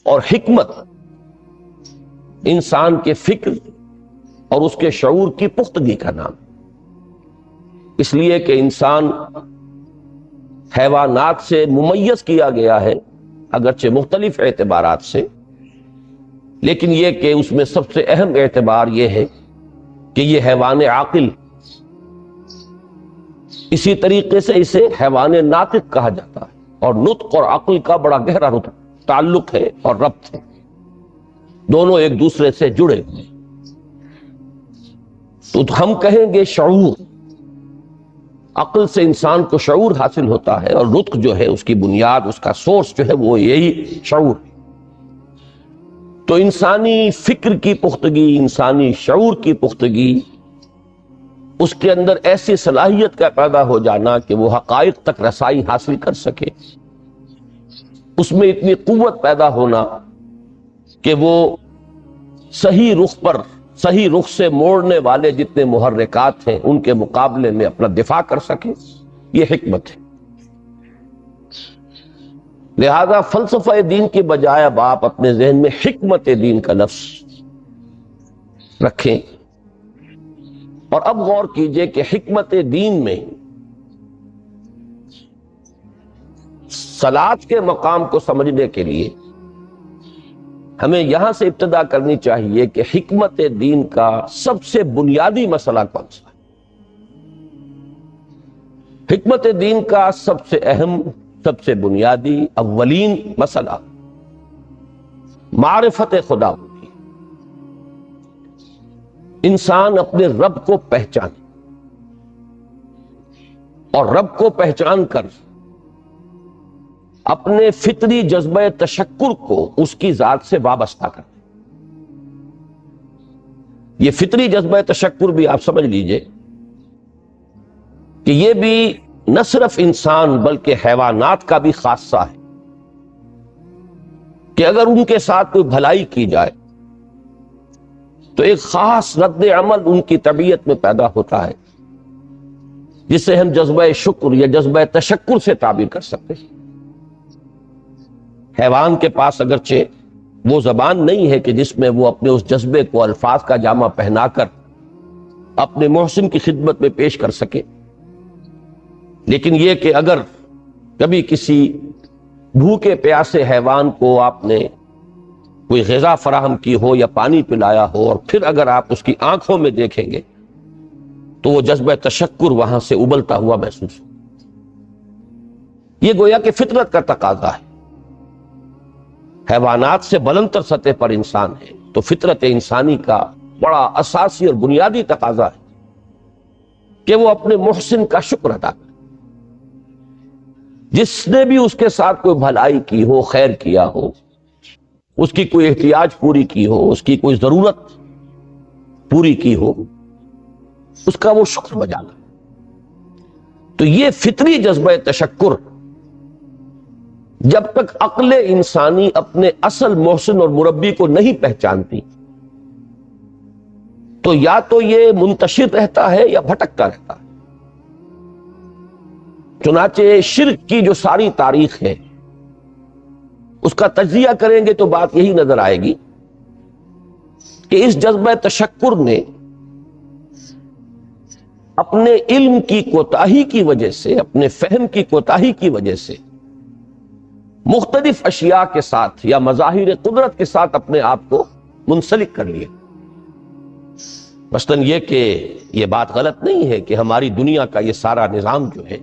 اور حکمت انسان کے فکر اور اس کے شعور کی پختگی کا نام، اس لیے کہ انسان حیوانات سے ممیز کیا گیا ہے اگرچہ مختلف اعتبارات سے، لیکن یہ کہ اس میں سب سے اہم اعتبار یہ ہے کہ یہ حیوان عاقل، اسی طریقے سے اسے حیوان ناطق کہا جاتا ہے، اور نطق اور عقل کا بڑا گہرا تعلق ہے اور ربط ہے، دونوں ایک دوسرے سے جڑے ہوئے۔ تو ہم کہیں گے شعور، عقل سے انسان کو شعور حاصل ہوتا ہے، اور نطق جو ہے اس کی بنیاد، اس کا سورس جو ہے وہ یہی شعور۔ تو انسانی فکر کی پختگی، انسانی شعور کی پختگی، اس کے اندر ایسی صلاحیت کا پیدا ہو جانا کہ وہ حقائق تک رسائی حاصل کر سکے، اس میں اتنی قوت پیدا ہونا کہ وہ صحیح رخ پر، صحیح رخ سے موڑنے والے جتنے محرکات ہیں ان کے مقابلے میں اپنا دفاع کر سکے، یہ حکمت ہے۔ لہذا فلسفہ دین کی بجائے اب آپ اپنے ذہن میں حکمت دین کا لفظ رکھیں، اور اب غور کیجئے کہ حکمت دین میں صلاۃ کے مقام کو سمجھنے کے لیے ہمیں یہاں سے ابتدا کرنی چاہیے کہ حکمت دین کا سب سے بنیادی مسئلہ کون سا ہے۔ حکمت دین کا سب سے اہم، سب سے بنیادی، اولین مسئلہ معرفت خدا ہوتی، انسان اپنے رب کو پہچانے، اور رب کو پہچان کر اپنے فطری جذبہ تشکر کو اس کی ذات سے وابستہ کرے۔ یہ فطری جذبہ تشکر بھی آپ سمجھ لیجئے کہ یہ بھی نہ صرف انسان بلکہ حیوانات کا بھی خاصہ ہے، کہ اگر ان کے ساتھ کوئی بھلائی کی جائے تو ایک خاص رد عمل ان کی طبیعت میں پیدا ہوتا ہے، جسے ہم جذبہ شکر یا جذبہ تشکر سے تعبیر کر سکتے ہیں۔ حیوان کے پاس اگرچہ وہ زبان نہیں ہے کہ جس میں وہ اپنے اس جذبے کو الفاظ کا جامہ پہنا کر اپنے محسن کی خدمت میں پیش کر سکے، لیکن یہ کہ اگر کبھی کسی بھوکے پیاسے حیوان کو آپ نے کوئی غذا فراہم کی ہو یا پانی پلایا ہو، اور پھر اگر آپ اس کی آنکھوں میں دیکھیں گے تو وہ جذبہ تشکر وہاں سے ابلتا ہوا محسوس ہو۔ یہ گویا کہ فطرت کا تقاضا ہے، حیوانات سے بلندتر سطح پر انسان ہے، تو فطرت انسانی کا بڑا اساسی اور بنیادی تقاضا ہے کہ وہ اپنے محسن کا شکر ادا کرے، جس نے بھی اس کے ساتھ کوئی بھلائی کی ہو، خیر کیا ہو، اس کی کوئی احتیاج پوری کی ہو، اس کی کوئی ضرورت پوری کی ہو، اس کا وہ شکر بجانا۔ تو یہ فطری جذبہ تشکر جب تک عقل انسانی اپنے اصل محسن اور مربی کو نہیں پہچانتی تو یا تو یہ منتشر رہتا ہے یا بھٹکتا رہتا ہے۔ چنانچہ شرک کی جو ساری تاریخ ہے اس کا تجزیہ کریں گے تو بات یہی نظر آئے گی کہ اس جذبہ تشکر نے اپنے علم کی کوتاہی کی وجہ سے، اپنے فہم کی کوتاہی کی وجہ سے مختلف اشیاء کے ساتھ یا مظاہر قدرت کے ساتھ اپنے آپ کو منسلک کر لیا۔ مثلاً یہ کہ یہ بات غلط نہیں ہے کہ ہماری دنیا کا یہ سارا نظام جو ہے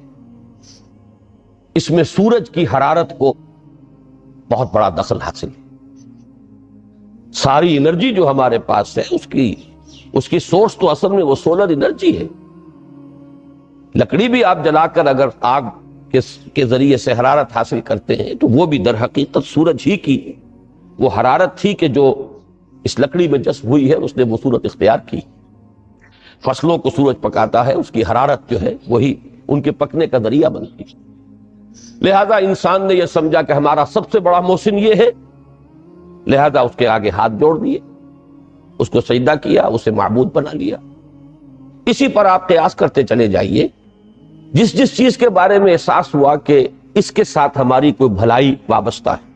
اس میں سورج کی حرارت کو بہت بڑا دخل حاصل ہے۔ ساری انرجی جو ہمارے پاس ہے اس کی سورس تو اصل میں وہ سولر انرجی ہے۔ لکڑی بھی آپ جلا کر اگر آگ کے ذریعے سے حرارت حاصل کرتے ہیں تو وہ بھی در حقیقت سورج ہی کی وہ حرارت تھی کہ جو اس لکڑی میں جذب ہوئی ہے، اس نے وہ صورت اختیار کی۔ فصلوں کو سورج پکاتا ہے، اس کی حرارت جو ہے وہی ان کے پکنے کا ذریعہ بنتی ہے۔ لہذا انسان نے یہ سمجھا کہ ہمارا سب سے بڑا محسن یہ ہے، لہذا اس کے آگے ہاتھ جوڑ دیے، اس کو سجدہ کیا، اسے معبود بنا لیا۔ اسی پر آپ قیاس کرتے چلے جائیے، جس جس چیز کے بارے میں احساس ہوا کہ اس کے ساتھ ہماری کوئی بھلائی وابستہ ہے،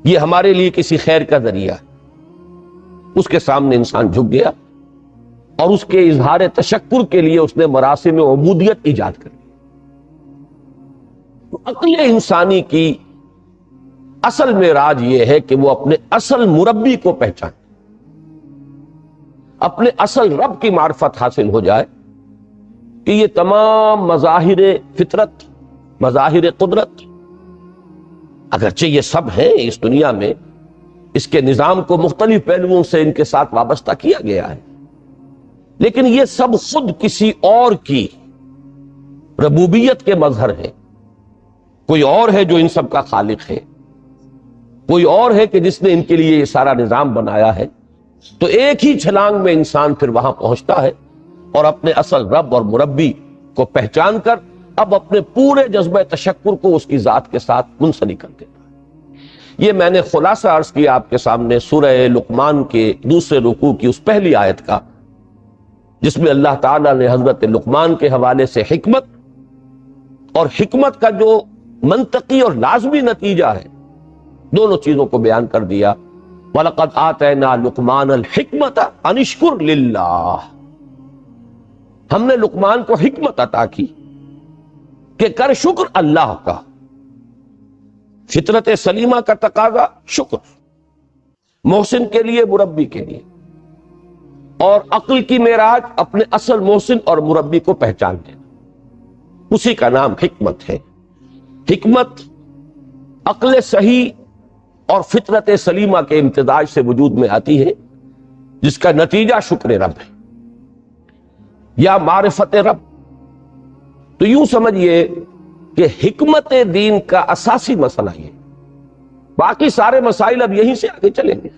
یہ ہمارے لیے کسی خیر کا ذریعہ ہے، اس کے سامنے انسان جھک گیا اور اس کے اظہار تشکر کے لیے اس نے مراسم عبودیت ایجاد کر لی۔ تو عقل انسانی کی اصل معراج یہ ہے کہ وہ اپنے اصل مربی کو پہچانے، اپنے اصل رب کی معرفت حاصل ہو جائے کہ یہ تمام مظاہر فطرت، مظاہر قدرت، اگرچہ یہ سب ہیں اس دنیا میں، اس کے نظام کو مختلف پہلوؤں سے ان کے ساتھ وابستہ کیا گیا ہے، لیکن یہ سب خود کسی اور کی ربوبیت کے مظہر ہیں۔ کوئی اور ہے جو ان سب کا خالق ہے، کوئی اور ہے کہ جس نے ان کے لیے یہ سارا نظام بنایا ہے۔ تو ایک ہی چھلانگ میں انسان پھر وہاں پہنچتا ہے اور اپنے اصل رب اور مربی کو پہچان کر اب اپنے پورے جذبہ تشکر کو اس کی ذات کے ساتھ منسلک کر دیتا ہے۔ یہ میں نے خلاصہ عرض کیا آپ کے سامنے سورہ لقمان کے دوسرے رکوع کی اس پہلی آیت کا، جس میں اللہ تعالیٰ نے حضرت لقمان کے حوالے سے حکمت اور حکمت کا جو منطقی اور لازمی نتیجہ ہے، دونوں چیزوں کو بیان کر دیا۔ وَلَقَدْ آتَيْنَا لُقْمَانَ الْحِكْمَةَ أَنِ اشْكُرْ لِلَّهِ، ہم نے لقمان کو حکمت عطا کی کہ کر شکر اللہ کا۔ فطرت سلیمہ کا تقاضا شکر، محسن کے لیے، مربی کے لیے، اور عقل کی معراج اپنے اصل محسن اور مربی کو پہچان دینا، اسی کا نام حکمت ہے۔ حکمت عقل صحیح اور فطرت سلیمہ کے امتزاج سے وجود میں آتی ہے، جس کا نتیجہ شکر رب ہے یا معرفت رب۔ تو یوں سمجھئے کہ حکمت دین کا اساسی مسئلہ یہ، باقی سارے مسائل اب یہیں سے آگے چلیں گے۔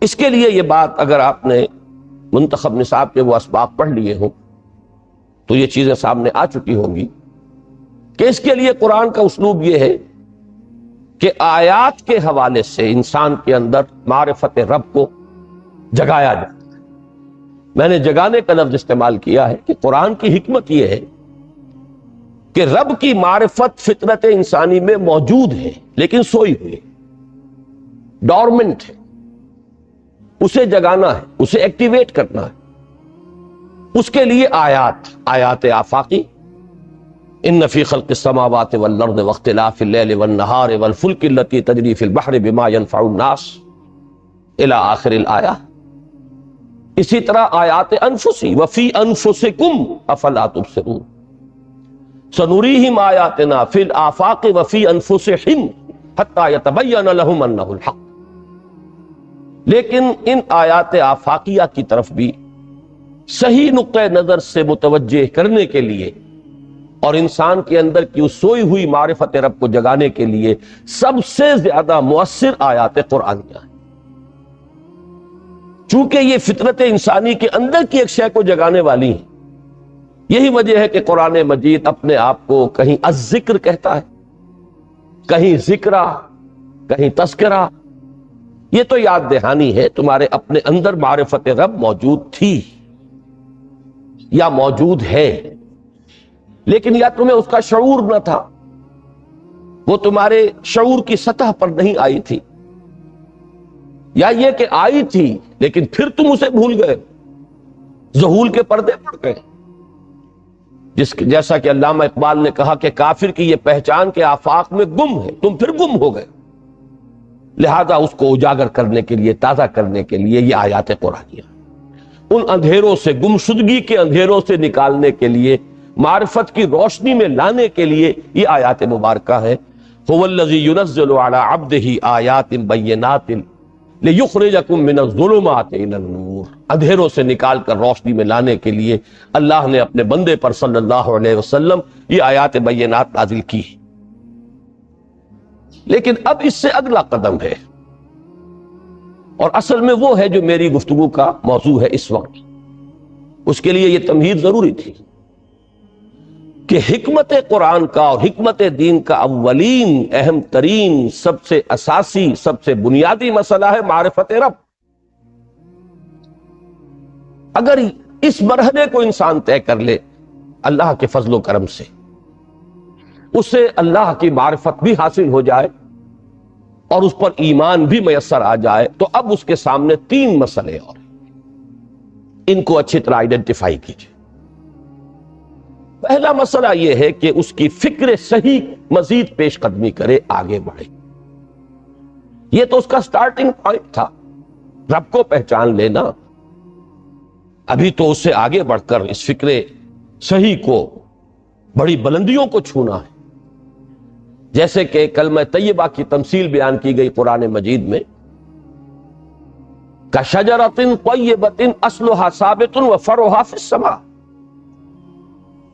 اس کے لیے یہ بات اگر آپ نے منتخب نصاب کے وہ اسباق پڑھ لیے ہوں تو یہ چیزیں سامنے آ چکی ہوں گی کہ اس کے لیے قرآن کا اسلوب یہ ہے کہ آیات کے حوالے سے انسان کے اندر معرفت رب کو جگایا جائے۔ میں نے جگانے کا لفظ استعمال کیا ہے کہ قرآن کی حکمت یہ ہے کہ رب کی معرفت فطرت انسانی میں موجود ہے لیکن سوئی ہوئی، ڈورمنٹ ہے، اسے جگانا ہے، اسے ایکٹیویٹ کرنا ہے۔ اس کے لیے آیات آفاقی، ان فی خلق السماوات والارض واختلاف اللیل والنہار والفلک التی تجری فی البحر بما ينفع الناس الی آخر الآیہ۔ اسی طرح آیات انفسی وفی انفسکم افلا تبصرون، سنریہم آیاتنا فی الآفاق وفی انفسہم حتی یتبین لہم انہ الحق۔ لیکن ان آیات آفاقیہ کی طرف بھی صحیح نقطہ نظر سے متوجہ کرنے کے لیے اور انسان کے اندر کی اس سوئی ہوئی معرفت رب کو جگانے کے لیے سب سے زیادہ مؤثر آیات قرآنیہ ہیں، چونکہ یہ فطرت انسانی کے اندر کی ایک شے کو جگانے والی ہیں۔ یہی وجہ ہے کہ قرآن مجید اپنے آپ کو کہیں الذکر کہتا ہے، کہیں ذکرہ، کہیں تذکرہ۔ یہ تو یاد دہانی ہے، تمہارے اپنے اندر معرفت رب موجود تھی یا موجود ہے، لیکن یا تمہیں اس کا شعور نہ تھا، وہ تمہارے شعور کی سطح پر نہیں آئی تھی، یا یہ کہ آئی تھی لیکن پھر تم اسے بھول گئے، ذہول کے پردے پڑ گئے۔ جیسا کہ علامہ اقبال نے کہا کہ کافر کی یہ پہچان کے آفاق میں گم ہے، تم پھر گم ہو گئے۔ لہذا اس کو اجاگر کرنے کے لیے، تازہ کرنے کے لیے یہ آیات قرآنیہ، ان اندھیروں سے، گمشدگی کے اندھیروں سے نکالنے کے لیے، معرفت کی روشنی میں لانے کے لیے یہ آیات مبارکہ ہے۔ هو الذی ينزل على عبده آیات بینات لیخرجکم من الظلمات الی النور، اندھیروں سے نکال کر روشنی میں لانے کے لیے اللہ نے اپنے بندے پر صلی اللہ علیہ وسلم یہ آیات بینات نازل کی۔ لیکن اب اس سے اگلا قدم ہے، اور اصل میں وہ ہے جو میری گفتگو کا موضوع ہے اس وقت۔ اس کے لیے یہ تمہید ضروری تھی کہ حکمت قرآن کا اور حکمت دین کا اولین، اہم ترین، سب سے اساسی، سب سے بنیادی مسئلہ ہے معرفت رب۔ اگر اس مرحلے کو انسان طے کر لے اللہ کے فضل و کرم سے، اسے اللہ کی معرفت بھی حاصل ہو جائے اور اس پر ایمان بھی میسر آ جائے تو اب اس کے سامنے 3 مسئلے اور ان کو اچھی طرح آئیڈینٹیفائی کیجیے۔ پہلا مسئلہ یہ ہے کہ اس کی فکر صحیح مزید پیش قدمی کرے، آگے بڑھے۔ یہ تو اس کا سٹارٹنگ پوائنٹ تھا، رب کو پہچان لینا۔ ابھی تو اس سے آگے بڑھ کر اس فکر صحیح کو، بڑی بلندیوں کو چھونا ہے۔ جیسے کہ کلمہ طیبہ کی تمثیل بیان کی گئی قرآن مجید میں، کَشَجَرَةٍ طَیِّبَةٍ أَصْلُهَا ثَابِتٌ وَفَرْعُهَا فِي السَّمَاءِ۔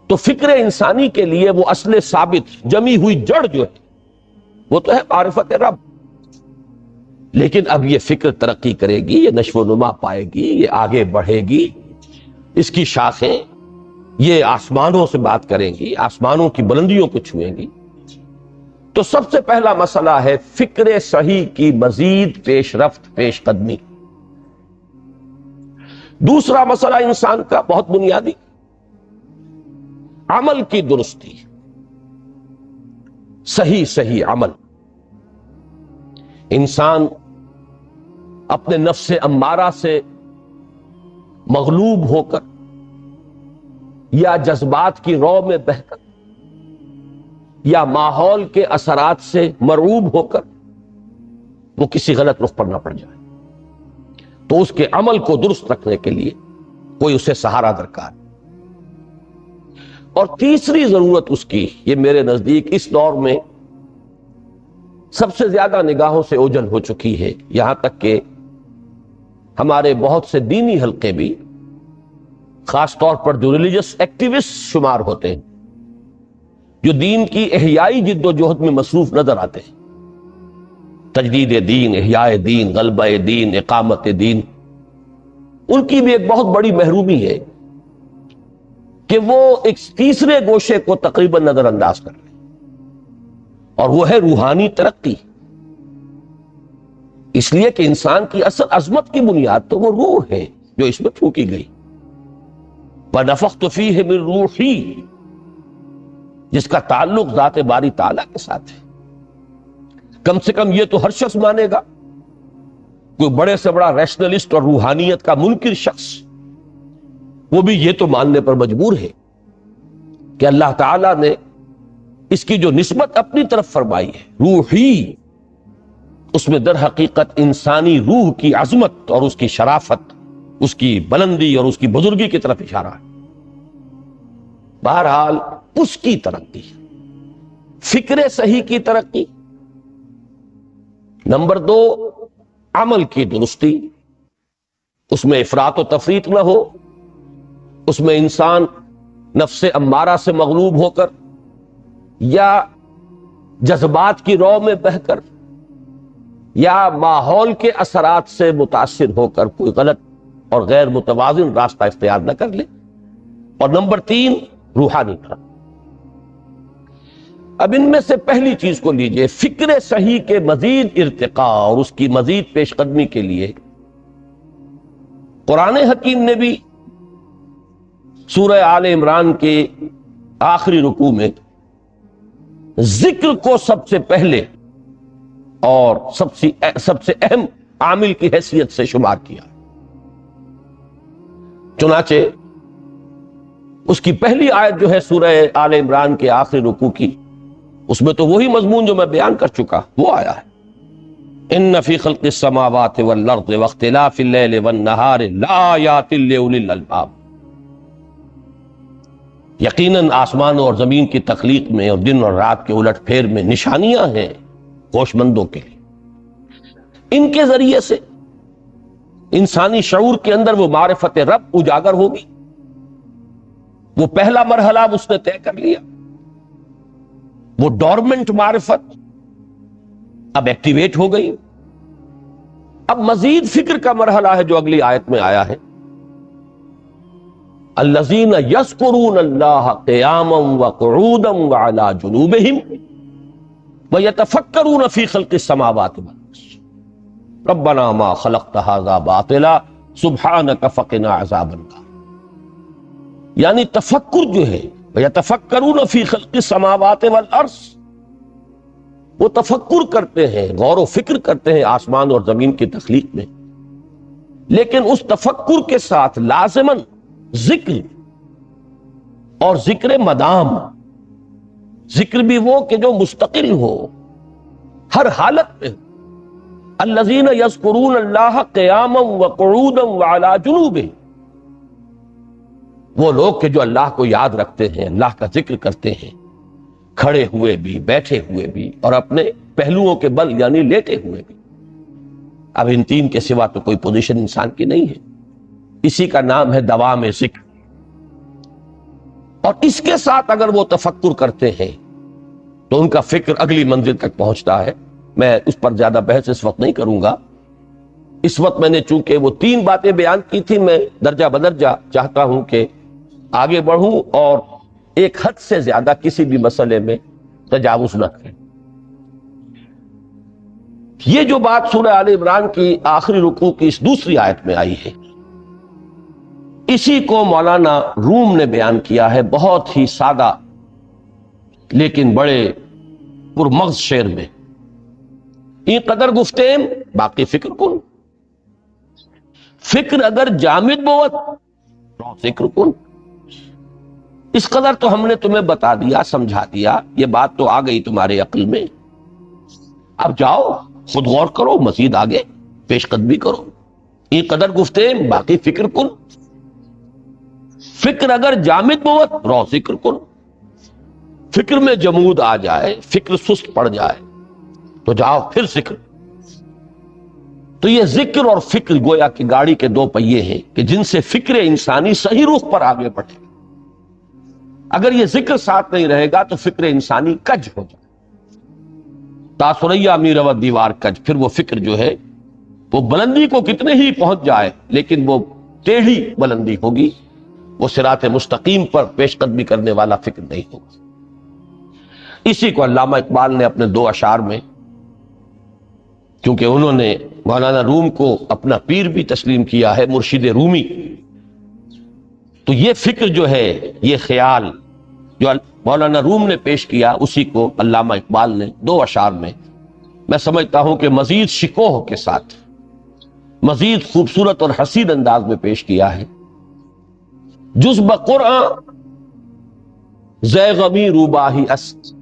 تو فکر انسانی کے لیے وہ اصل ثابت جمی ہوئی جڑ جو ہے وہ تو ہے معرفت رب، لیکن اب یہ فکر ترقی کرے گی، یہ نشو و نما پائے گی، یہ آگے بڑھے گی، اس کی شاخیں یہ آسمانوں سے بات کریں گی، آسمانوں کی بلندیوں کو چھوئیں گی۔ تو سب سے پہلا مسئلہ ہے فکر صحیح کی مزید پیش رفت، پیش قدمی۔ دوسرا مسئلہ انسان کا بہت بنیادی، عمل کی درستی، صحیح عمل۔ انسان اپنے نفس امارہ سے مغلوب ہو کر یا جذبات کی رو میں بہہ کر یا ماحول کے اثرات سے مرعوب ہو کر وہ کسی غلط رخ پر نہ پڑ جائے، تو اس کے عمل کو درست رکھنے کے لیے کوئی اسے سہارا درکار۔ اور تیسری ضرورت اس کی، یہ میرے نزدیک اس دور میں سب سے زیادہ نگاہوں سے اوجھل ہو چکی ہے، یہاں تک کہ ہمارے بہت سے دینی حلقے بھی، خاص طور پر جو ریلیجس ایکٹیوسٹ شمار ہوتے ہیں، جو دین کی احیائی جد و جہد میں مصروف نظر آتے ہیں، تجدید دین، احیاء دین، غلبہ دین، اقامت دین، ان کی بھی ایک بہت بڑی محرومی ہے کہ وہ ایک تیسرے گوشے کو تقریباً نظر انداز کر رہے ہیں، اور وہ ہے روحانی ترقی۔ اس لیے کہ انسان کی اصل عظمت کی بنیاد تو وہ روح ہے جو اس میں پھونکی گئی، وَنَفَخْتُ فِيهِ مِن رُوحِي، جس کا تعلق ذات باری تعالیٰ کے ساتھ ہے۔ کم سے کم یہ تو ہر شخص مانے گا، کوئی بڑے سے بڑا ریشنلسٹ اور روحانیت کا منکر شخص وہ بھی یہ تو ماننے پر مجبور ہے کہ اللہ تعالیٰ نے اس کی جو نسبت اپنی طرف فرمائی ہے، روحی، اس میں در حقیقت انسانی روح کی عظمت اور اس کی شرافت، اس کی بلندی اور اس کی بزرگی کی طرف اشارہ ہے۔ بہرحال اس کی ترقی، فکر صحیح کی ترقی۔ نمبر 2، عمل کی درستی، اس میں افراط و تفریط نہ ہو، اس میں انسان نفس امارہ سے مغلوب ہو کر یا جذبات کی رو میں بہہ کر یا ماحول کے اثرات سے متاثر ہو کر کوئی غلط اور غیر متوازن راستہ اختیار نہ کر لے۔ اور نمبر 3، روحانی ترقی۔ اب ان میں سے پہلی چیز کو لیجئے، فکر صحیح کے مزید ارتقاء اور اس کی مزید پیش قدمی کے لیے قرآن حکیم نے بھی سورہ آل عمران کے آخری رکوع میں ذکر کو سب سے پہلے اور سب سے اہم عامل کی حیثیت سے شمار کیا۔ چنانچہ اس کی پہلی آیت جو ہے سورہ آل عمران کے آخری رکوع کی، اس میں تو وہی مضمون جو میں بیان کر چکا وہ آیا ہے، ان فی خلق السماوات والارض واختلاف اللیل والنہار لآیات لأولی الالباب۔ یقیناً آسمان اور زمین کی تخلیق میں اور دن اور رات کے الٹ پھیر میں نشانیاں ہیں ہوش مندوں کے لیے۔ ان کے ذریعے سے انسانی شعور کے اندر وہ معرفت رب اجاگر ہوگی۔ وہ پہلا مرحلہ اس نے طے کر لیا، وہ ڈورمنٹ معرفت اب ایکٹیویٹ ہو گئی۔ اب مزید فکر کا مرحلہ ہے جو اگلی آیت میں آیا ہے، الذین یذکرون اللہ قیاما وقعودا وعلی جنوبہم ویتفکرون فی خلق السماوات والارض ربنا ما خلقت ھذا باطلا سبحانک فقنا عذاب النار۔ یعنی تفکر جو ہے، ویتفکرون فی خلق السماوات والارض، وہ تفکر کرتے ہیں، غور و فکر کرتے ہیں آسمان اور زمین کی تخلیق میں، لیکن اس تفکر کے ساتھ لازماً ذکر اور ذکر مدام، ذکر بھی وہ کہ جو مستقل ہو، ہر حالت میں ہو۔ الذین یذکرون اللہ قیاما وقعودا وعلی جنوبہم، وہ لوگ کہ جو اللہ کو یاد رکھتے ہیں، اللہ کا ذکر کرتے ہیں، کھڑے ہوئے بھی، بیٹھے ہوئے بھی، اور اپنے پہلوؤں کے بل یعنی لیٹے ہوئے بھی۔ اب ان تین کے سوا تو کوئی پوزیشن انسان کی نہیں ہے، اسی کا نام ہے دوام ذکر۔ اور اس کے ساتھ اگر وہ تفکر کرتے ہیں تو ان کا فکر اگلی منزل تک پہنچتا ہے۔ میں اس پر زیادہ بحث اس وقت نہیں کروں گا، اس وقت میں نے چونکہ وہ تین باتیں بیان کی تھی، میں درجہ بدرجہ چاہتا ہوں کہ آگے بڑھوں اور ایک حد سے زیادہ کسی بھی مسئلے میں تجاوز نہ کریں۔ یہ جو بات سورہ آل عمران کی آخری رکوع کی اس دوسری آیت میں آئی ہے، اسی کو مولانا روم نے بیان کیا ہے بہت ہی سادہ لیکن بڑے پرمغز شعر میں۔ این قدر گفتیم باقی فکر کن، فکر اگر جامد بوت رو ذکر کن۔ اس قدر تو ہم نے تمہیں بتا دیا، سمجھا دیا، یہ بات تو آ گئی تمہارے عقل میں، اب جاؤ خود غور کرو، مزید آگے پیش قدمی کرو۔ این قدر گفتیم باقی فکر کن، فکر اگر جامد بوت رو ذکر کن۔ فکر میں جمود آ جائے، فکر سست پڑ جائے تو جاؤ پھر ذکر۔ تو یہ ذکر اور فکر گویا کہ گاڑی کے دو پہیے ہیں کہ جن سے فکر انسانی صحیح رخ پر آگے بڑھے۔ اگر یہ ذکر ساتھ نہیں رہے گا تو فکر انسانی کج ہو جائے، تاثریا میرا دیوار کج۔ پھر وہ فکر جو ہے وہ بلندی کو کتنے ہی پہنچ جائے لیکن وہ ٹیڑھی بلندی ہوگی، وہ صراط مستقیم پر پیش قدمی کرنے والا فکر نہیں ہوگا۔ اسی کو علامہ اقبال نے اپنے دو اشعار میں، کیونکہ انہوں نے مولانا روم کو اپنا پیر بھی تسلیم کیا ہے، مرشد رومی، تو یہ فکر جو ہے، یہ خیال جو مولانا روم نے پیش کیا، اسی کو علامہ اقبال نے دو اشعار میں میں سمجھتا ہوں کہ مزید شکوہ کے ساتھ، مزید خوبصورت اور حسین انداز میں پیش کیا ہے۔ جز بقرآن زے غمی روباہی است،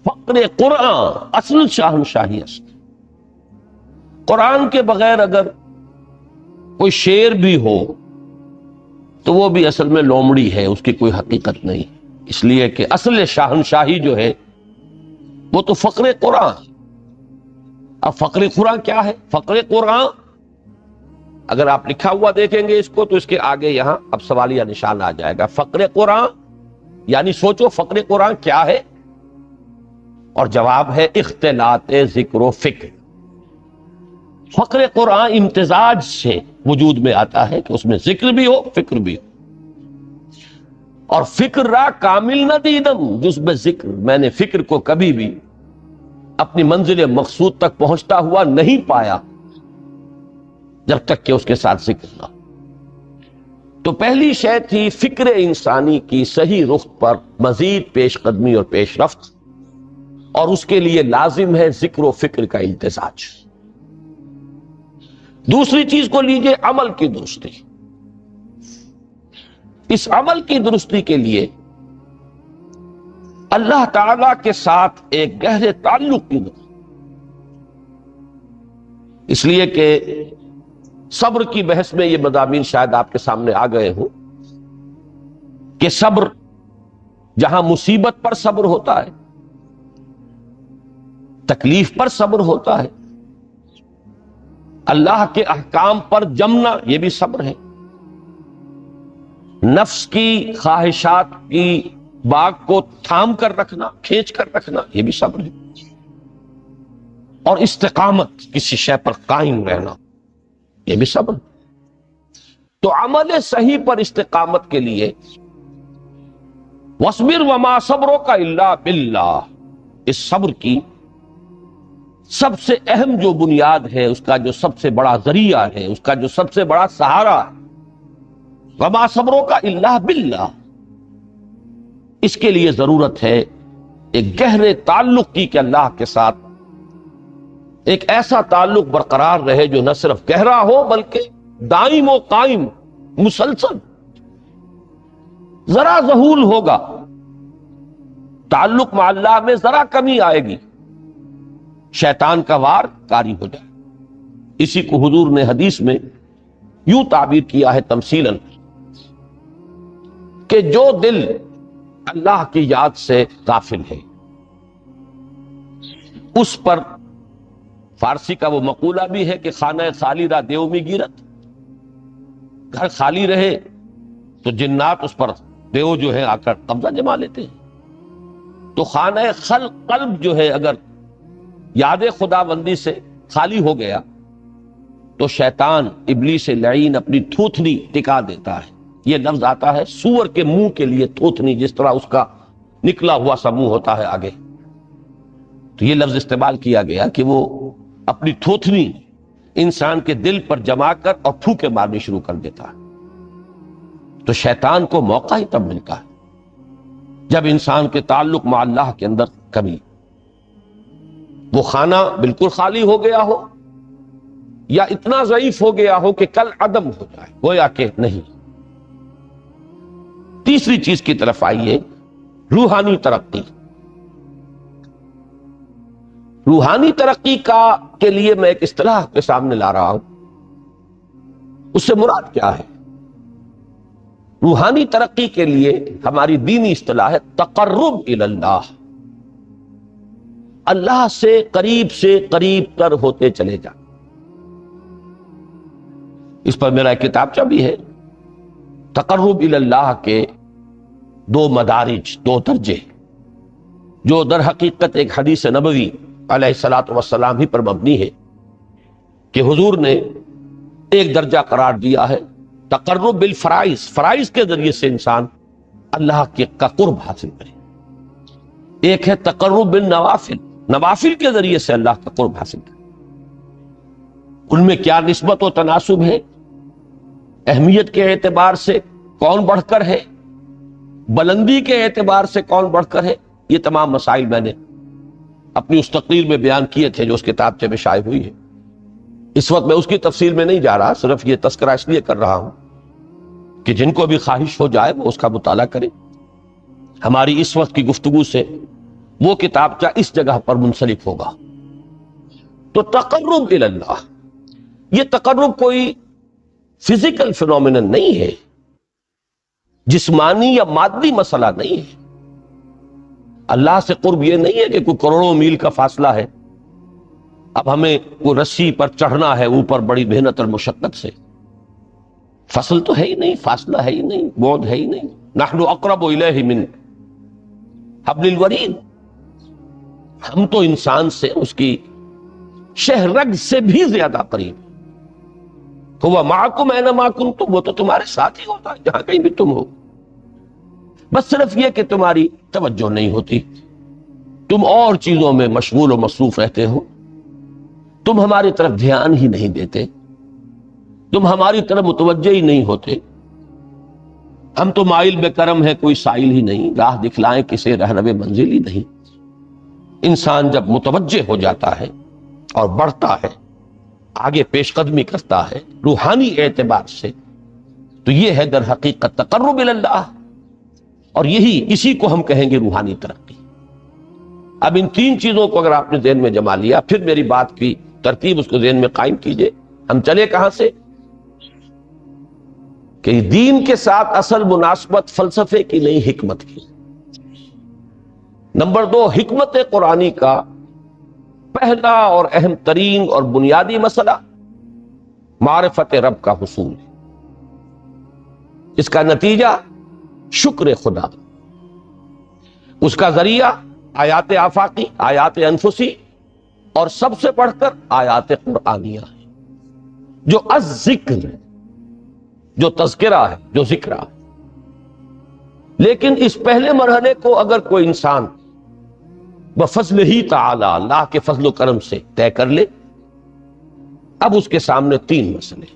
فقر قرآن اصل شاہنشاہی است۔ قرآن کے بغیر اگر کوئی شعر بھی ہو تو وہ بھی اصل میں لومڑی ہے، اس کی کوئی حقیقت نہیں، اس لیے کہ اصل شاہنشاہی جو ہے وہ تو فقر قرآن۔ اب فقر قرآن کیا ہے؟ فقر قرآن اگر آپ لکھا ہوا دیکھیں گے اس کو تو اس کے آگے یہاں اب سوالیہ نشان آ جائے گا۔ فقر قرآن یعنی سوچو فقر قرآن کیا ہے، اور جواب ہے اختلاط ذکر و فکر۔ فقر قرآن امتزاج سے وجود میں آتا ہے کہ اس میں ذکر بھی ہو، فکر بھی ہو۔ اور فکر را کامل نہ دیدم جز بے ذکر، میں نے فکر کو کبھی بھی اپنی منزل مقصود تک پہنچتا ہوا نہیں پایا جب تک کہ اس کے ساتھ ذکر نہ ہو۔ تو پہلی شے تھی فکر انسانی کی صحیح رخ پر مزید پیش قدمی اور پیش رفت، اور اس کے لیے لازم ہے ذکر و فکر کا امتزاج۔ دوسری چیز کو لیجئے عمل کی درستی۔ اس عمل کی درستی کے لیے اللہ تعالی کے ساتھ ایک گہرے تعلق کی ضرورت، اس لیے کہ صبر کی بحث میں یہ مضامین شاید آپ کے سامنے آ گئے ہوں کہ صبر، جہاں مصیبت پر صبر ہوتا ہے، تکلیف پر صبر ہوتا ہے، اللہ کے احکام پر جمنا یہ بھی صبر ہے، نفس کی خواہشات کی باغ کو تھام کر رکھنا، کھینچ کر رکھنا یہ بھی صبر ہے، اور استقامت کسی شے پر قائم رہنا یہ بھی صبر۔ تو عمل صحیح پر استقامت کے لیے وَاصْبِرْ وَمَا صَبْرُكَ إِلَّا بِاللَّهِ، اس صبر کی سب سے اہم جو بنیاد ہے، اس کا جو سب سے بڑا ذریعہ ہے، اس کا جو سب سے بڑا سہارا ہے، وَمَا صَبْرُكَ إِلَّا بِاللَّهِ، اس کے لیے ضرورت ہے ایک گہرے تعلق کی کہ اللہ کے ساتھ ایک ایسا تعلق برقرار رہے جو نہ صرف گہرا ہو بلکہ دائم و قائم مسلسل. ذرا ظہول ہوگا تعلق مع اللہ میں، ذرا کمی آئے گی، شیطان کا وار کاری ہو جائے. اسی کو حضور نے حدیث میں یوں تعبیر کیا ہے تمثیلاً کہ جو دل اللہ کی یاد سے غافل ہے اس پر، فارسی کا وہ مقولہ بھی ہے کہ خانہ خالی را دیو می گیرت، گھر خالی رہے تو جنات اس پر دیو جو ہے آ کر قبضہ جما لیتے ہیں. تو خانہ قلب جو ہے اگر یاد خدا بندی سے خالی ہو گیا تو شیطان ابلیس لعین اپنی تھوتنی ٹکا دیتا ہے. یہ لفظ آتا ہے سور کے منہ کے لیے تھوتنی، جس طرح اس کا نکلا ہوا سا منہ ہوتا ہے آگے، تو یہ لفظ استعمال کیا گیا کہ وہ اپنی تھوتنی انسان کے دل پر جما کر اور پھوکے مارنی شروع کر دیتا ہے. تو شیطان کو موقع ہی تب ملتا ہے جب انسان کے تعلق مع اللہ کے اندر کمی، وہ خانہ بالکل خالی ہو گیا ہو یا اتنا ضعیف ہو گیا ہو کہ کل عدم ہو جائے، گویا کہ نہیں. تیسری چیز کی طرف آئیے، روحانی ترقی. روحانی ترقی کے لیے میں ایک اصطلاح کے سامنے لا رہا ہوں. اس سے مراد کیا ہے؟ روحانی ترقی کے لیے ہماری دینی اصطلاح ہے تقرب الی اللہ. اللہ سے قریب تر ہوتے چلے جا. اس پر میرا ایک کتابچہ بھی ہے. تقرب الی اللہ کے دو مدارج، دو درجے، جو در حقیقت ایک حدیث نبوی علیہ الصلوۃ والسلام ہی پر مبنی ہے کہ حضور نے ایک درجہ قرار دیا ہے تقرب بالفرائض، فرائض کے ذریعے سے انسان اللہ کا قرب حاصل کرے. ایک ہے تقرب بالنوافل، نوافل کے ذریعے سے اللہ کا قرب حاصل کرے. ان میں کیا نسبت و تناسب ہے، اہمیت کے اعتبار سے کون بڑھ کر ہے، بلندی کے اعتبار سے کون بڑھ کر ہے، یہ تمام مسائل میں نے اپنی اس تقریر میں بیان کیے تھے جو اس کتابچے میں شائع ہوئی ہے. اس وقت میں اس کی تفصیل میں نہیں جا رہا، صرف یہ تذکرہ اس لیے کر رہا ہوں کہ جن کو بھی خواہش ہو جائے وہ اس کا مطالعہ کرے. ہماری اس وقت کی گفتگو سے وہ کتابچہ اس جگہ پر منسلک ہوگا. تو تقرب الی اللہ، یہ تقرب کوئی فزیکل فینومینن نہیں ہے، جسمانی یا مادی مسئلہ نہیں ہے. اللہ سے قرب یہ نہیں ہے کہ کوئی کروڑوں میل کا فاصلہ ہے، اب ہمیں کوئی رسی پر چڑھنا ہے اوپر بڑی محنت اور مشقت سے. فصل تو ہے ہی نہیں، فاصلہ ہے ہی نہیں، بعد ہے ہی نہیں. نحن اقرب الیہ من حبل الورید، ہم تو انسان سے اس کی شہرگ سے بھی زیادہ قریب. هو معکم اینما کنتم، وہ تو تمہارے ساتھ ہی ہوتا ہے جہاں کہیں بھی تم ہو. بس صرف یہ کہ تمہاری توجہ نہیں ہوتی، تم اور چیزوں میں مشغول و مصروف رہتے ہو، تم ہماری طرف دھیان ہی نہیں دیتے، تم ہماری طرف متوجہ ہی نہیں ہوتے. ہم تو مائل بے کرم ہے، کوئی سائل ہی نہیں، راہ دکھلائیں کسے رہنو منزل ہی نہیں. انسان جب متوجہ ہو جاتا ہے اور بڑھتا ہے، آگے پیش قدمی کرتا ہے روحانی اعتبار سے، تو یہ ہے در حقیقت تقرب الی اللہ. اور اسی کو ہم کہیں گے روحانی ترقی. اب ان تین چیزوں کو اگر آپ نے ذہن میں جما لیا، پھر میری بات کی ترتیب اس کو ذہن میں قائم کیجئے. ہم چلے کہاں سے؟ کہ دین کے ساتھ اصل مناسبت فلسفے کی نہیں، حکمت کی. نمبر 2، حکمت قرآنی کا پہلا اور اہم ترین اور بنیادی مسئلہ معرفت رب کا حصول ہے. اس کا نتیجہ شکر خدا، اس کا ذریعہ آیات آفاقی، آیات انفسی، اور سب سے بڑھ کر آیات قرآنیہ ہے جو الذکر ہے، جو تذکرہ ہے، جو ذکر ہے. لیکن اس پہلے مرحلے کو اگر کوئی انسان بفضل ہی تعالی، اللہ کے فضل و کرم سے طے کر لے، اب اس کے سامنے تین مسئلے: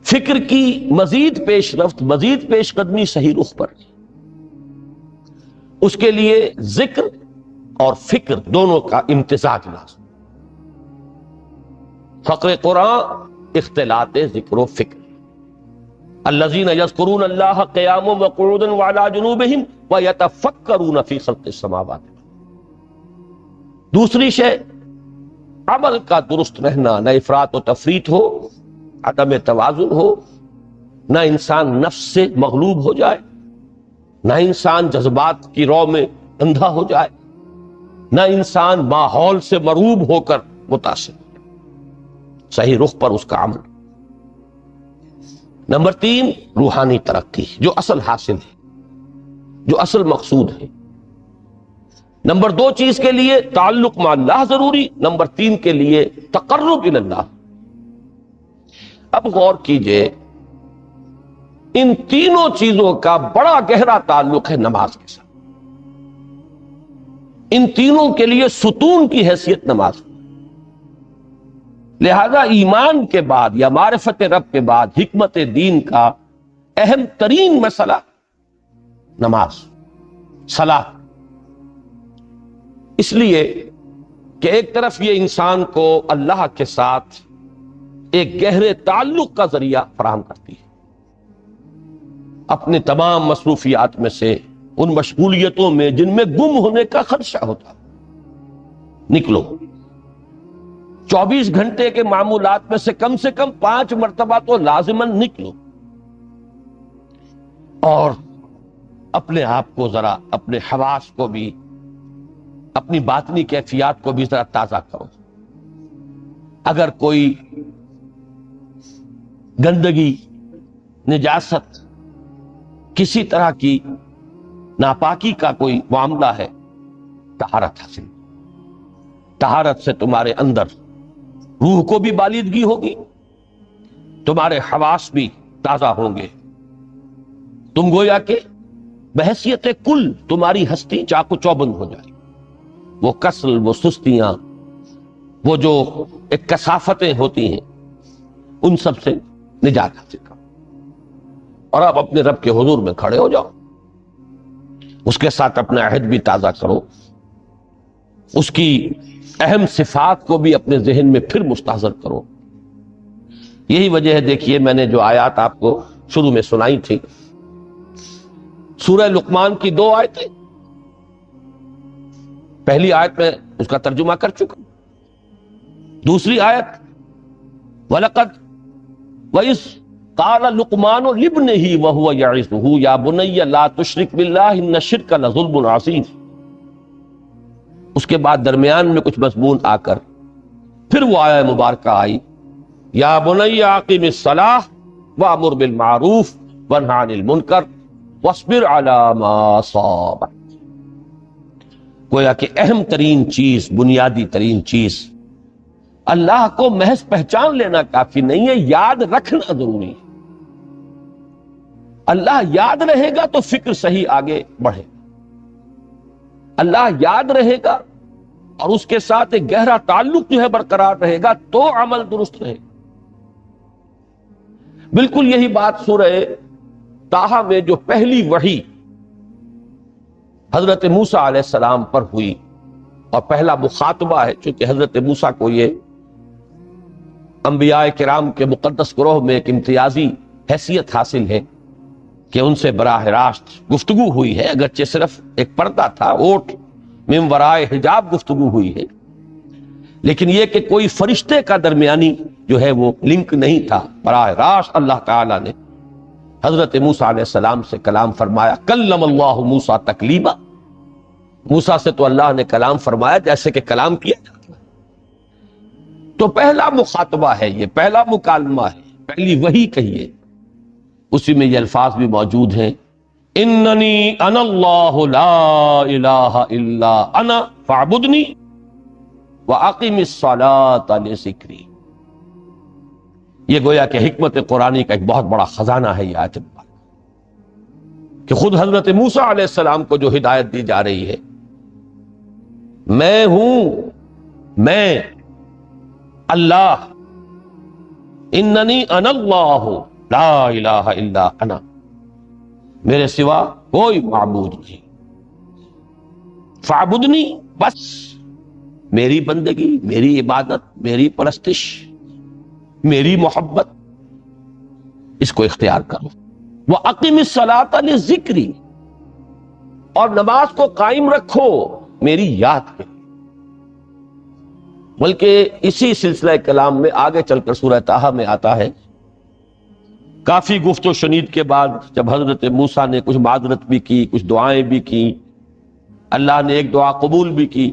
فکر کی مزید پیش رفت، مزید پیش قدمی صحیح رخ پر، اس کے لیے ذکر اور فکر دونوں کا امتزاج لازم. فقر قرآن اختلاط ذکر و فکر. الذین یذکرون اللہ قیاما وقعودا وعلی جنوبہم ویتفکرون فی خلق السماوات. دوسری شے عمل کا درست رہنا، نہ افراط و تفریط ہو، عدم توازن ہو، نہ انسان نفس سے مغلوب ہو جائے، نہ انسان جذبات کی رو میں اندھا ہو جائے، نہ انسان ماحول سے مرعوب ہو کر متاثر ہو. صحیح رخ پر اس کا عمل. نمبر 3 روحانی ترقی، جو اصل حاصل ہے، جو اصل مقصود ہے. نمبر 2 چیز کے لیے تعلق مع اللہ ضروری، نمبر 3 کے لیے تقرب الی اللہ. اب غور کیجئے، ان تینوں چیزوں کا بڑا گہرا تعلق ہے نماز کے ساتھ. ان تینوں کے لیے ستون کی حیثیت نماز. لہذا ایمان کے بعد یا معرفت رب کے بعد حکمت دین کا اہم ترین مسئلہ نماز، صلاۃ. اس لیے کہ ایک طرف یہ انسان کو اللہ کے ساتھ ایک گہرے تعلق کا ذریعہ فراہم کرتی ہے. اپنے تمام مصروفیات میں سے، ان مشغولیتوں میں جن میں گم ہونے کا خدشہ ہوتا، نکلو. 24 گھنٹے کے معمولات میں سے کم 5 مرتبہ تو لازماً نکلو اور اپنے آپ کو ذرا، اپنے حواس کو بھی، اپنی باطنی کیفیات کو بھی ذرا تازہ کرو. اگر کوئی گندگی، نجاست، کسی طرح کی ناپاکی کا کوئی معاملہ ہے، طہارت حاصل. طہارت سے تمہارے اندر روح کو بھی بالیدگی ہوگی، تمہارے حواس بھی تازہ ہوں گے. تم گویا کہ بحیثیت کل تمہاری ہستی چاق و چوبند ہو جائے. وہ کسل، وہ سستیاں، وہ جو ایک کثافتیں ہوتی ہیں، ان سب سے نجات حاصل کرو. اور اب اپنے رب کے حضور میں کھڑے ہو جاؤ، اس کے ساتھ اپنا عہد بھی تازہ کرو، اس کی اہم صفات کو بھی اپنے ذہن میں پھر مستحضر کرو. یہی وجہ ہے، دیکھیے میں نے جو آیات آپ کو شروع میں سنائی تھی، سورہ لقمان کی 2 آیتیں. پہلی آیت میں اس کا ترجمہ کر چکا. دوسری آیت وَلَقَدْ وَإِذْ قَالَ لُقْمَانُ لِابْنِهِ وَهُوَ يَعِظُهُ يَا بُنَيَّ لَا تُشْرِكْ بِاللَّهِ إِنَّ الشِّرْكَ لَظُلْمٌ عَظِيمٌ. اس کے بعد درمیان میں کچھ مضمون آ کر پھر وہ آیہ مبارکہ آئی، یا بنی اقیم الصلاۃ وامر بالمعروف وانہ عن المنکر واصبر علی ما اصابک. گویا کہ اہم ترین چیز، بنیادی ترین چیز، اللہ کو محض پہچان لینا کافی نہیں ہے، یاد رکھنا ضروری ہے. اللہ یاد رہے گا تو فکر صحیح آگے بڑھے. اللہ یاد رہے گا اور اس کے ساتھ ایک گہرا تعلق جو ہے برقرار رہے گا تو عمل درست رہے گا. بالکل یہی بات سورہ طٰہٰ میں جو پہلی وحی حضرت موسیٰ علیہ السلام پر ہوئی اور پہلا مخاطبہ ہے، چونکہ حضرت موسیٰ کو یہ انبیاء کرام کے مقدس گروہ میں ایک امتیازی حیثیت حاصل ہے کہ ان سے براہ راست گفتگو ہوئی ہے، اگرچہ صرف ایک پردہ تھا، اوٹ من ورائے حجاب گفتگو ہوئی ہے، لیکن یہ کہ کوئی فرشتے کا درمیانی جو ہے وہ لنک نہیں تھا. براہ راست اللہ تعالیٰ نے حضرت موسیٰ علیہ السلام سے کلام فرمایا. کلم اللہ موسیٰ تکلیما. موسیٰ سے تو اللہ نے کلام فرمایا جیسے کہ کلام کیا جاتا ہے. تو پہلا مخاطبہ ہے، یہ پہلا مکالمہ ہے، پہلی وحی کہیے. اسی میں یہ الفاظ بھی موجود ہیں، اننی انا اللہ لا الہ الا انا فاعبدنی واقم الصلاۃ لذکری. یہ گویا کہ حکمت قرآنی کا ایک بہت بڑا خزانہ ہے یہ آیت مبارکہ، کہ خود حضرت موسیٰ علیہ السلام کو جو ہدایت دی جا رہی ہے، میں ہوں، میں اللہ، اننی انا اللہ لا الہ الا انا، میرے سوا کوئی معبود نہیں. فاعبدنی، بس میری بندگی، میری عبادت، میری پرستش، میری محبت، اس کو اختیار کرو۔ وَأَقِمِ الصَّلَاةَ لِذِكْرِي، اور نماز کو قائم رکھو میری یاد میں۔ بلکہ اسی سلسلہ کلام میں آگے چل کر سورہ طٰہٰ میں آتا ہے، کافی گفت و شنید کے بعد جب حضرت موسیٰ نے کچھ معذرت بھی کی، کچھ دعائیں بھی کی، اللہ نے ایک دعا قبول بھی کی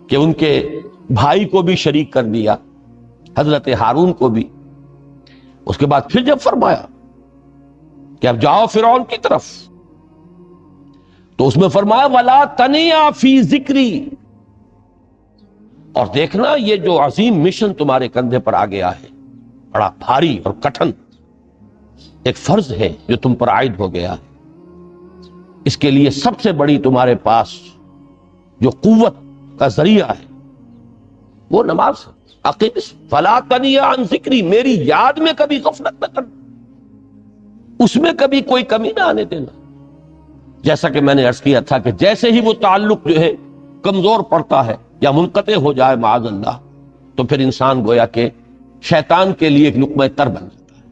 کہ ان کے بھائی کو بھی شریک کر دیا، حضرت ہارون کو بھی۔ اس کے بعد پھر جب فرمایا کہ اب جاؤ فرعون کی طرف، تو اس میں فرمایا وَلَا تَنِيَا فِي ذِكْرِي، اور دیکھنا یہ جو عظیم مشن تمہارے کندھے پر آ گیا ہے، بڑا بھاری اور کٹھن ایک فرض ہے جو تم پر عائد ہو گیا ہے، اس کے لیے سب سے بڑی تمہارے پاس جو قوت کا ذریعہ ہے وہ نماز ہے۔ عقیم فَلَا تَنِيَا عَنْ ذِكْرِي، میری یاد میں کبھی غفلت نہ کرنا، اس میں کبھی کوئی کمی نہ آنے دینا۔ جیسا کہ میں نے عرض کیا تھا کہ جیسے ہی وہ تعلق جو ہے کمزور پڑتا ہے یا منقطع ہو جائے معاذ اللہ، تو پھر انسان گویا کہ شیطان کے لیے ایک لقمہ تر بن جاتا ہے۔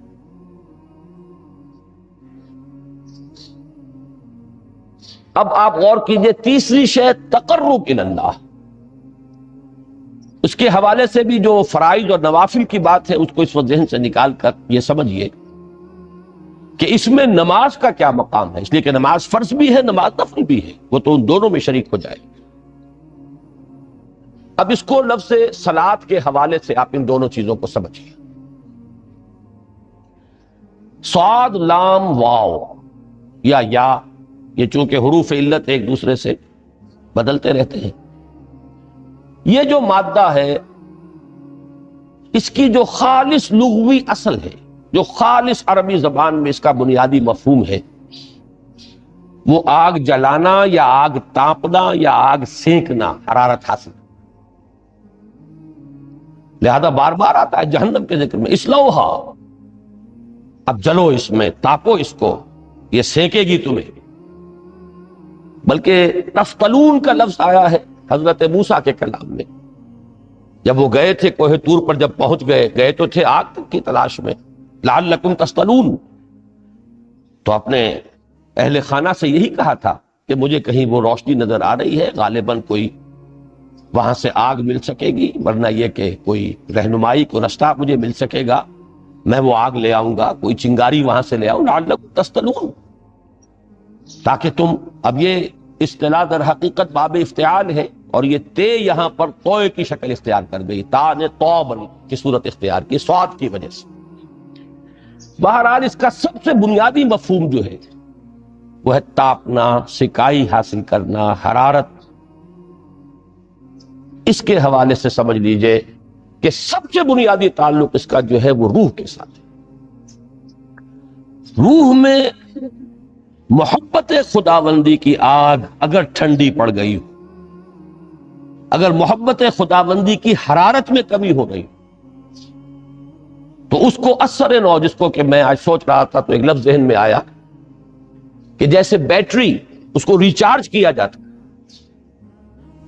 اب آپ غور کیجئے، تیسری شے تقرب الی اللہ، اس کے حوالے سے بھی جو فرائض اور نوافل کی بات ہے اس کو اس وقت ذہن سے نکال کر یہ سمجھیے کہ اس میں نماز کا کیا مقام ہے، اس لیے کہ نماز فرض بھی ہے، نماز نفل بھی ہے، وہ تو ان دونوں میں شریک ہو جائے۔ اب اس کو لفظ صلاۃ کے حوالے سے آپ ان دونوں چیزوں کو سمجھیے۔ صاد لام واو یا یہ چونکہ حروف علت ایک دوسرے سے بدلتے رہتے ہیں، یہ جو مادہ ہے اس کی جو خالص لغوی اصل ہے، جو خالص عربی زبان میں اس کا بنیادی مفہوم ہے، وہ آگ جلانا یا آگ تاپنا یا آگ سینکنا، حرارت حاصل۔ لہذا بار بار آتا ہے جہنم کے ذکر میں، اسلوہا، اب جلو اس میں، تاپو اس کو، یہ سینکے گی تمہیں۔ بلکہ تفتلون کا لفظ آیا ہے حضرت موسیٰ کے کلام میں، جب وہ گئے تھے کوہ طور پر، جب پہنچ گئے تو تھے آگ کی تلاش میں، لعلکم تستلون، تو اپنے اہل خانہ سے یہی کہا تھا کہ مجھے کہیں وہ روشنی نظر آ رہی ہے، غالباً کوئی وہاں سے آگ مل سکے گی، ورنہ یہ کہ کوئی رہنمائی کو رستہ مجھے مل سکے گا، میں وہ آگ لے آؤں گا، کوئی چنگاری وہاں سے لے آؤں، لعلکم تستلون، تاکہ تم، اب یہ اصطلاح در حقیقت باب افتعال ہے، اور یہ تے یہاں پر توئے کی شکل اختیار کر گئی، تا نے توبن کی صورت اختیار کی صاد کی وجہ سے۔ بہرحال اس کا سب سے بنیادی مفہوم جو ہے وہ ہے تاپنا، سکائی حاصل کرنا، حرارت۔ اس کے حوالے سے سمجھ لیجئے کہ سب سے بنیادی تعلق اس کا جو ہے وہ روح کے ساتھ ہے۔ روح میں محبت خداوندی کی آگ اگر ٹھنڈی پڑ گئی ہو، اگر محبت خداوندی کی حرارت میں کمی ہو رہی ہو، تو اس کو اثر نو، جس کو کہ میں آج سوچ رہا تھا تو ایک لفظ ذہن میں آیا کہ جیسے بیٹری اس کو ریچارج کیا جاتا،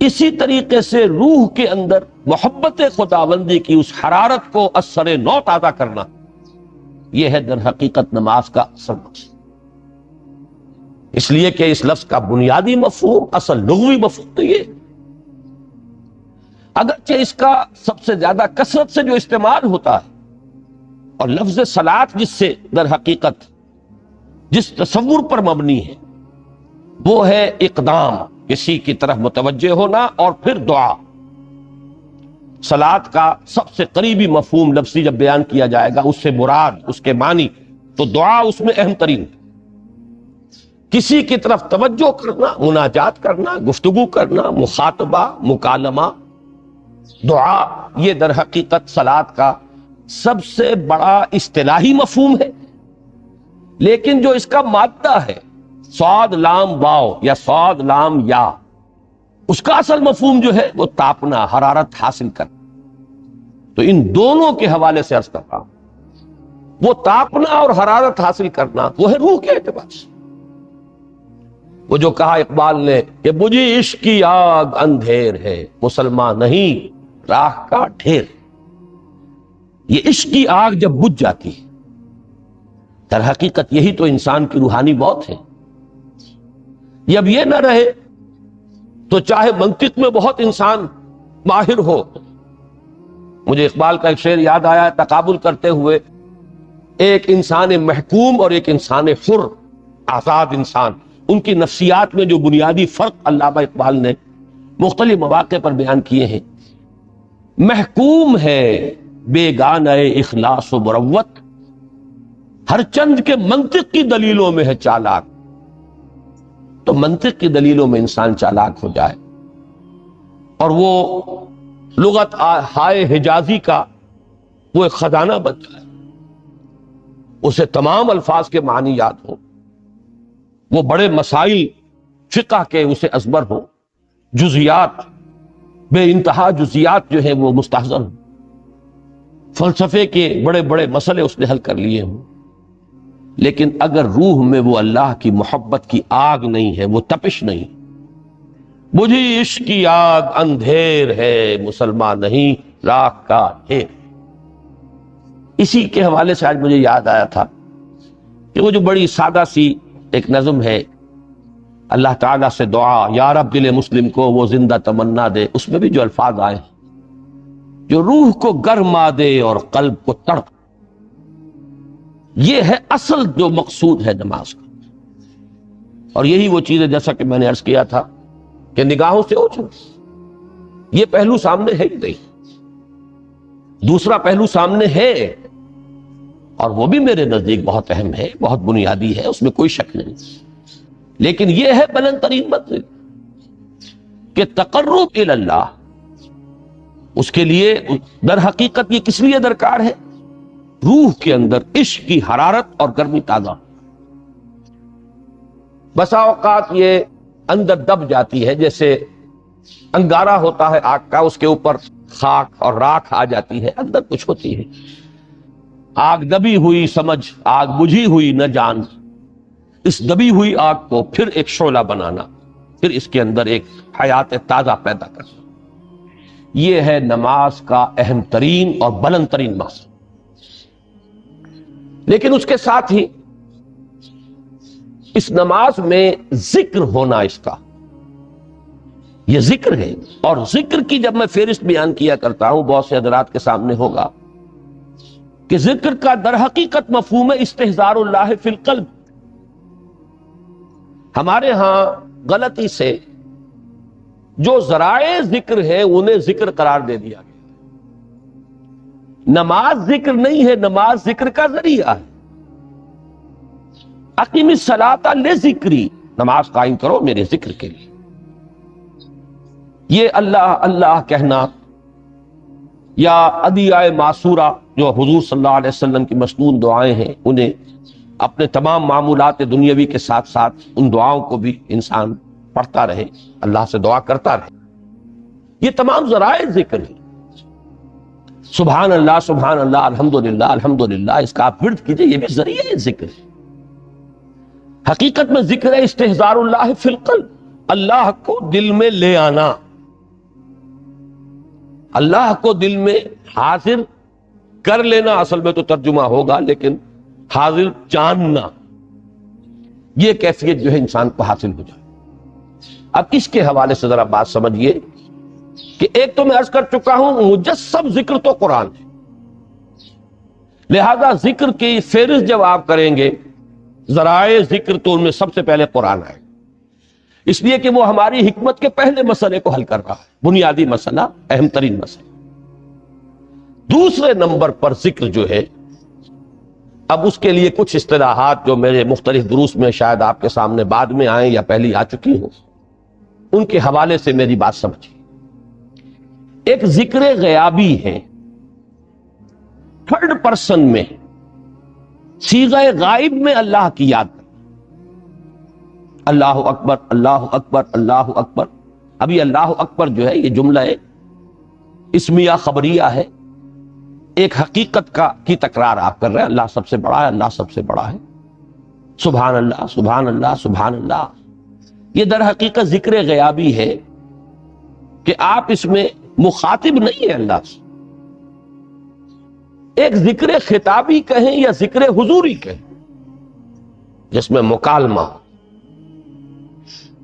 اسی طریقے سے روح کے اندر محبت خداوندی کی اس حرارت کو اثر نو تازہ کرنا، یہ ہے در حقیقت نماز کا اصل مقصد۔ اس لیے کہ اس لفظ کا بنیادی مفہوم، اصل لغوی مفہوم تو یہ، اگرچہ اس کا سب سے زیادہ کثرت سے جو استعمال ہوتا ہے، اور لفظ صلاۃ جس سے در حقیقت جس تصور پر مبنی ہے وہ ہے اقدام، کسی کی طرف متوجہ ہونا اور پھر دعا۔ صلاۃ کا سب سے قریبی مفہوم لفظی جب بیان کیا جائے گا، اس سے مراد، اس کے معنی، تو دعا اس میں اہم ترین، کسی کی طرف توجہ کرنا، مناجات کرنا، گفتگو کرنا، مخاطبہ، مکالمہ، دعا، یہ در حقیقت صلاۃ کا سب سے بڑا اصطلاحی مفہوم ہے۔ لیکن جو اس کا مادہ ہے، صاد لام واو یا صاد لام یا، اس کا اصل مفہوم جو ہے وہ تاپنا، حرارت حاصل کرنا۔ تو ان دونوں کے حوالے سے عرض کر رہا ہوں، وہ تاپنا اور حرارت حاصل کرنا وہ ہے روح کے اعتبار سے۔ وہ جو کہا اقبال نے کہ بجھی عشق کی آگ اندھیر ہے مسلمان نہیں راہ کا ڈھیر. یہ عشق کی آگ جب بجھ جاتی ہے، در حقیقت یہی تو انسان کی روحانی موت ہے. یہ اب یہ نہ رہے تو چاہے منطق میں بہت انسان ماہر ہو. مجھے اقبال کا ایک شعر یاد آیا تقابل کرتے ہوئے، ایک انسان محکوم اور ایک انسان حر آزاد انسان، ان کی نفسیات میں جو بنیادی فرق علامہ اقبال نے مختلف مواقع پر بیان کیے ہیں. محکوم ہے بیگانہ اخلاص و مروت، ہر چند کے منطق کی دلیلوں میں ہے چالاک. تو منطق کی دلیلوں میں انسان چالاک ہو جائے اور وہ لغت ہائے حجازی کا وہ ایک خزانہ بن جائے، اسے تمام الفاظ کے معنی یاد ہو، وہ بڑے مسائل فقہ کے اسے ازبر ہو، جزیات بے انتہا جزیات جو ہیں وہ مستحضر ہوں، فلسفے کے بڑے بڑے مسئلے اس نے حل کر لیے ہوں، لیکن اگر روح میں وہ اللہ کی محبت کی آگ نہیں ہے، وہ تپش نہیں، بجھی عشق کی آگ اندھیر ہے مسلمان نہیں راہ کا ڈھیر. اسی کے حوالے سے آج مجھے یاد آیا تھا کہ وہ جو بڑی سادہ سی ایک نظم ہے، اللہ تعالیٰ سے دعا یا رب دل مسلم کو وہ زندہ تمنا دے، اس میں بھی جو الفاظ آئے ہیں جو روح کو گرما دے اور قلب کو تڑپ. یہ ہے اصل جو مقصود ہے نماز کا. اور یہی وہ چیز ہے جیسا کہ میں نے عرض کیا تھا کہ نگاہوں سے اوجھل، یہ پہلو سامنے ہے ہی نہیں. دوسرا پہلو سامنے ہے اور وہ بھی میرے نزدیک بہت اہم ہے، بہت بنیادی ہے، اس میں کوئی شک نہیں. لیکن یہ ہے بلند ترین منزل کہ تقرب الی اللہ. اس کے لیے در حقیقت یہ کس لیے درکار ہے؟ روح کے اندر عشق کی حرارت اور گرمی تازہ. بسا اوقات یہ اندر دب جاتی ہے، جیسے انگارہ ہوتا ہے آگ کا، اس کے اوپر خاک اور راکھ آ جاتی ہے، اندر کچھ ہوتی ہے. آگ دبی ہوئی سمجھ آگ بجھی ہوئی نہ جان، اس دبی ہوئی آگ کو پھر ایک شعلہ بنانا، پھر اس کے اندر ایک حیات تازہ پیدا کرنا. یہ ہے نماز کا اہم ترین اور بلند ترین مقصد. لیکن اس کے ساتھ ہی اس نماز میں ذکر ہونا، اس کا یہ ذکر ہے. اور ذکر کی جب میں فہرست بیان کیا کرتا ہوں بہت سے حضرات کے سامنے ہوگا کہ ذکر کا در حقیقت مفہوم ہے استحضار اللہ فی القلب. ہمارے ہاں غلطی سے جو ذرائع ذکر ہے انہیں ذکر قرار دے دیا گیا. نماز ذکر نہیں ہے، نماز ذکر کا ذریعہ ہے. اقیم الصلاۃ لذکری، نماز قائم کرو میرے ذکر کے لیے. یہ اللہ اللہ کہنا یا ادعیہ معصورہ جو حضور صلی اللہ علیہ وسلم کی مسنون دعائیں ہیں، انہیں اپنے تمام معمولات دنیاوی کے ساتھ ساتھ ان دعاؤں کو بھی انسان پڑھتا رہے، اللہ سے دعا کرتا رہے. یہ تمام ذرائع ذکر ہیں. سبحان اللہ الحمدللہ الحمدللہ، اس کا آپ ورد کیجئے، یہ بھی ذریعہ ذکر ہے. حقیقت میں ذکر ہے استحضار اللہ فی القلب، اللہ کو دل میں لے آنا، اللہ کو دل میں حاضر کر لینا. اصل میں تو ترجمہ ہوگا، لیکن حاضر جاننا، یہ کیفیت جو ہے انسان کو حاصل ہو جائے. اب اس کے حوالے سے ذرا بات سمجھیے کہ ایک تو میں عرض کر چکا ہوں مجسم ذکر تو قرآن ہے، لہذا ذکر کی فہرست جب آپ کریں گے ذرائع ذکر تو ان میں سب سے پہلے قرآن آئے، اس لیے کہ وہ ہماری حکمت کے پہلے مسئلے کو حل کر رہا ہے، بنیادی مسئلہ، اہم ترین مسئلہ. دوسرے نمبر پر ذکر جو ہے، اب اس کے لیے کچھ اصطلاحات جو میرے مختلف دروس میں شاید آپ کے سامنے بعد میں آئیں یا پہلی آ چکی ہوں، ان کے حوالے سے میری بات سمجھیے. ایک ذکر غیابی ہے، تھرڈ پرسن میں صیغہ غائب میں اللہ کی یاد کرنا. اللہ اکبر اللہ اکبر اللہ اکبر. ابھی اللہ اکبر جو ہے یہ جملہ ہے اسمیہ خبریہ ہے، ایک حقیقت کی تکرار آپ کر رہے ہیں. اللہ سب سے بڑا ہے، اللہ سب سے بڑا ہے. سبحان اللہ سبحان اللہ سبحان اللہ. یہ در حقیقت ذکر غیابی ہے کہ آپ اس میں مخاطب نہیں ہے اللہ سے. ایک ذکر خطابی کہیں یا ذکر حضوری کہیں جس میں مکالمہ،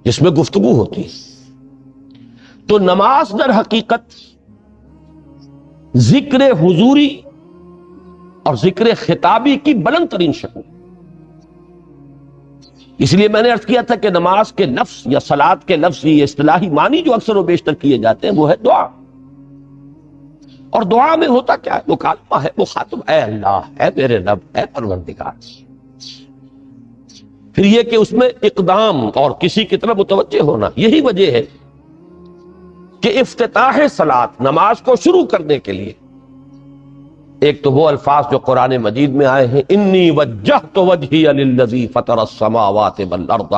جس میں گفتگو ہوتی ہے. تو نماز در حقیقت ذکر حضوری اور ذکر خطابی کی بلند ترین شکل. اس لیے میں نے عرض کیا تھا کہ نماز کے لفظ یا صلاۃ کے لفظ یہ اصطلاحی معنی جو اکثر و بیشتر کیے جاتے ہیں وہ ہے دعا. اور دعا میں ہوتا کیا ہے؟ مکالمہ ہے، مخاطب اے اللہ، اے میرے رب، اے پروردگار. پھر یہ کہ اس میں اقدام اور کسی کی طرف متوجہ ہونا. یہی وجہ ہے کہ افتتاح صلاۃ، نماز کو شروع کرنے کے لیے ایک تو وہ الفاظ جو قرآن مجید میں آئے ہیں، انی وجہت وجہی للذی فطر السماوات والارض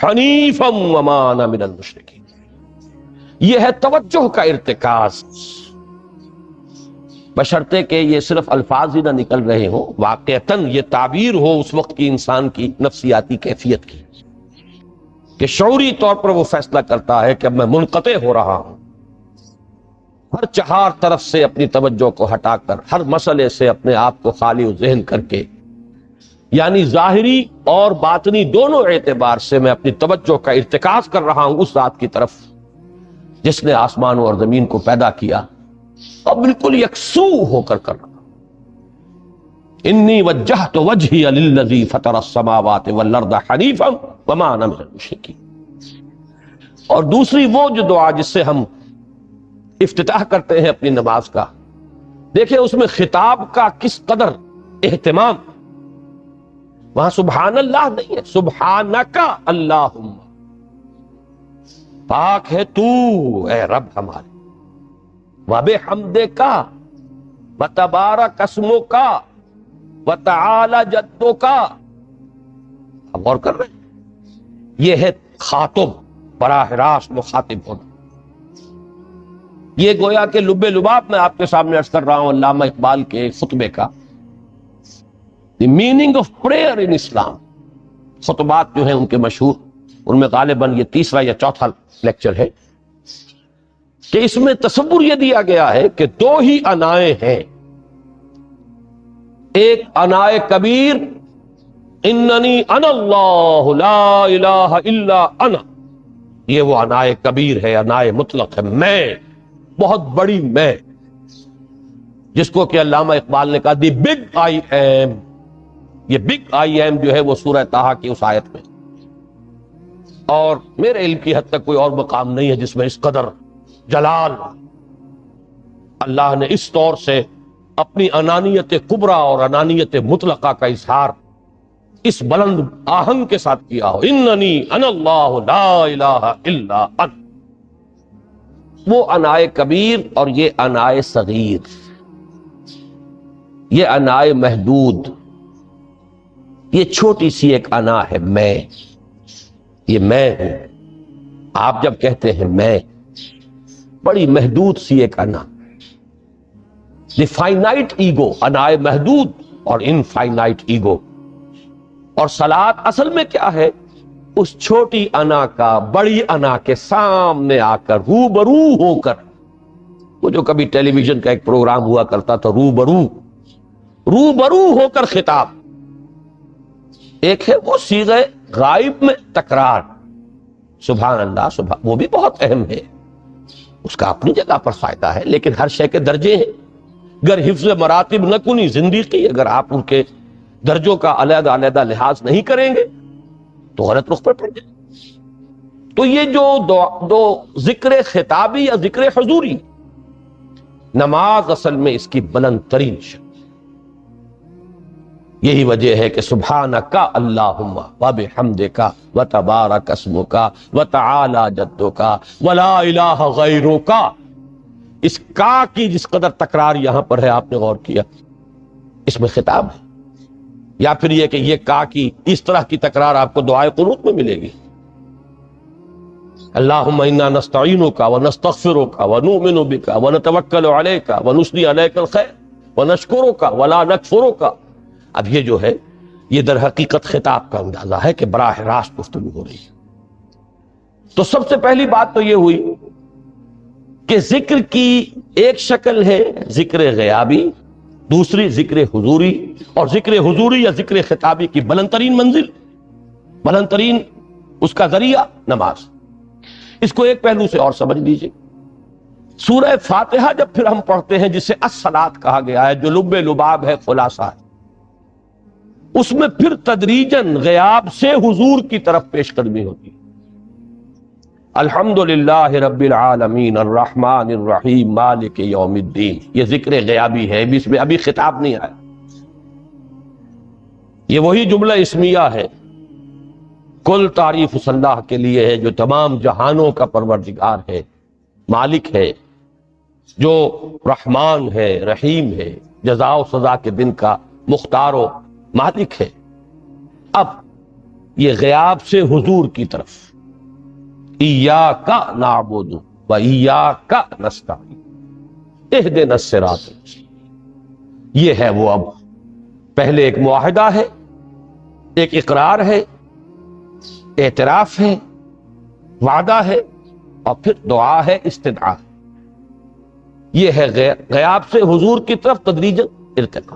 حنیفا وما انا من المشرکین. یہ ہے توجہ کا ارتکاز، بشرطے کہ یہ صرف الفاظ ہی نہ نکل رہے ہوں، واقعتاً یہ تعبیر ہو اس وقت کی انسان کی نفسیاتی کیفیت کی، کہ شعوری طور پر وہ فیصلہ کرتا ہے کہ اب میں منقطع ہو رہا ہوں، ہر چہار طرف سے اپنی توجہ کو ہٹا کر، ہر مسئلے سے اپنے آپ کو خالی و ذہن کر کے، یعنی ظاہری اور باطنی دونوں اعتبار سے میں اپنی توجہ کا ارتکاز کر رہا ہوں اس ذات کی طرف جس نے آسمانوں اور زمین کو پیدا کیا، اور بالکل یکسو ہو کر رہا. انی وجہت وجہی للذی فطر السماوات والارض حنیفا وما انا من المشرکین. اور دوسری وہ جو دعا جس سے ہم افتتاح کرتے ہیں اپنی نماز کا، دیکھیں اس میں خطاب کا کس قدر اہتمام. وہاں سبحان اللہ نہیں ہے، سبحانک اللہم، پاک ہے تو اے رب ہمارے، وبحمدک وتبارک اسمک وتعالی جدک. ہم غور کر رہے ہیں، یہ ہے خاطب، براہ راست مخاطب ہونا. یہ گویا کہ لب لباب میں آپ کے سامنے عرض کر رہا ہوں علامہ اقبال کے خطبے کا، دی میننگ آف پریئر ان اسلام. خطبات جو ہیں ان کے مشہور، ان میں غالباً یہ تیسرا یا چوتھا لیکچر ہے کہ اس میں تصور یہ دیا گیا ہے کہ دو ہی انائیں ہیں. ایک انائے کبیر، اننی انا اللہ لا الہ الا انا، یہ وہ انائے کبیر ہے، انائے مطلق ہے، میں، بہت بڑی میں، جس کو کہ علامہ اقبال نے کہا دی بگ آئی ایم. یہ بگ آئی ایم جو ہے وہ سورہ طٰہٰ کی اس آیت میں، اور میرے علم کی حد تک کوئی اور مقام نہیں ہے جس میں اس قدر جلال اللہ نے اس طور سے اپنی انانیت کبریٰ اور انانیت مطلقہ کا اظہار اس بلند آہنگ کے ساتھ کیا ہو. اننی انا اللہ لا الہ الا انا. وہ انائے کبیر اور یہ انائے صغیر، یہ انائے محدود، یہ چھوٹی سی ایک انا ہے میں، یہ میں ہوں. آپ جب کہتے ہیں میں، بڑی محدود سی ایک انا، دی فائنائٹ ایگو، انائے محدود اور انفائنائٹ ایگو. اور صلاۃ اصل میں کیا ہے؟ اس چھوٹی انا کا بڑی انا کے سامنے آ کر، روبرو ہو کر، وہ جو کبھی ٹیلی ویژن کا ایک پروگرام ہوا کرتا تھا، روبرو ہو کر خطاب. ایک ہے وہ صیغہ غائب میں تکرار، سبحان اللہ، وہ بھی بہت اہم ہے، اس کا اپنی جگہ پر فائدہ ہے، لیکن ہر شے کے درجے ہیں. گر حفظ مراتب نہ کنی زندگی، اگر آپ ان کے درجوں کا علیحدہ علیحدہ لحاظ نہیں کریں گے تو غلط رخ پر پڑ جائیں. تو یہ جو دو ذکر خطابی یا ذکر حضوری، نماز اصل میں اس کی بلند ترین شکل. یہی وجہ ہے کہ سبحانک اللہم وبحمدک وتبارک اسمک وتعالی جدک ولا الہ غیرک. اس کا کی جس قدر تکرار یہاں پر ہے، آپ نے غور کیا، اس میں خطاب ہے. یا پھر یہ کہ یہ کا کی اس طرح کی تکرار آپ کو دعائے قنوت میں ملے گی. اللہم انا نستعینک ونستغفرک ونؤمن بک ونتوکل علیک ونثنی علیک الخیر ونشکرک ولا نکفرک. اب یہ جو ہے، یہ در حقیقت خطاب کا اندازہ ہے کہ براہ راست گفتگو ہو رہی ہے. تو سب سے پہلی بات تو یہ ہوئی کہ ذکر کی ایک شکل ہے ذکر غیابی، دوسری ذکر حضوری، اور ذکر حضوری یا ذکر خطابی کی بلند ترین منزل، بلند ترین اس کا ذریعہ نماز۔ اس کو ایک پہلو سے اور سمجھ لیجیے، سورہ فاتحہ جب پھر ہم پڑھتے ہیں جسے الصلاۃ کہا گیا ہے، جو لب لباب ہے، خلاصہ ہے، اس میں پھر تدریجاً غیاب سے حضور کی طرف پیش قدمی ہوتی ہے۔ الحمدللہ رب العالمین الرحمن الرحیم مالک یوم الدین، یہ ذکر غیابی ہے، اس میں ابھی خطاب نہیں آیا، یہ وہی جملہ اسمیہ ہے۔ کل تعریف اس اللہ کے لیے ہے جو تمام جہانوں کا پروردگار ہے، مالک ہے، جو رحمان ہے، رحیم ہے، جزا و سزا کے دن کا مختار و مالک ہے۔ اب یہ غیاب سے حضور کی طرف، ایاک نعبد و ایاک نستعین اہدنا الصراط المستقیم، یہ ہے وہ۔ اب پہلے ایک معاہدہ ہے، ایک اقرار ہے، اعتراف ہے، وعدہ ہے، اور پھر دعا ہے، استدعا ہے۔ یہ ہے غیاب سے حضور کی طرف تدریجاً ارتقا۔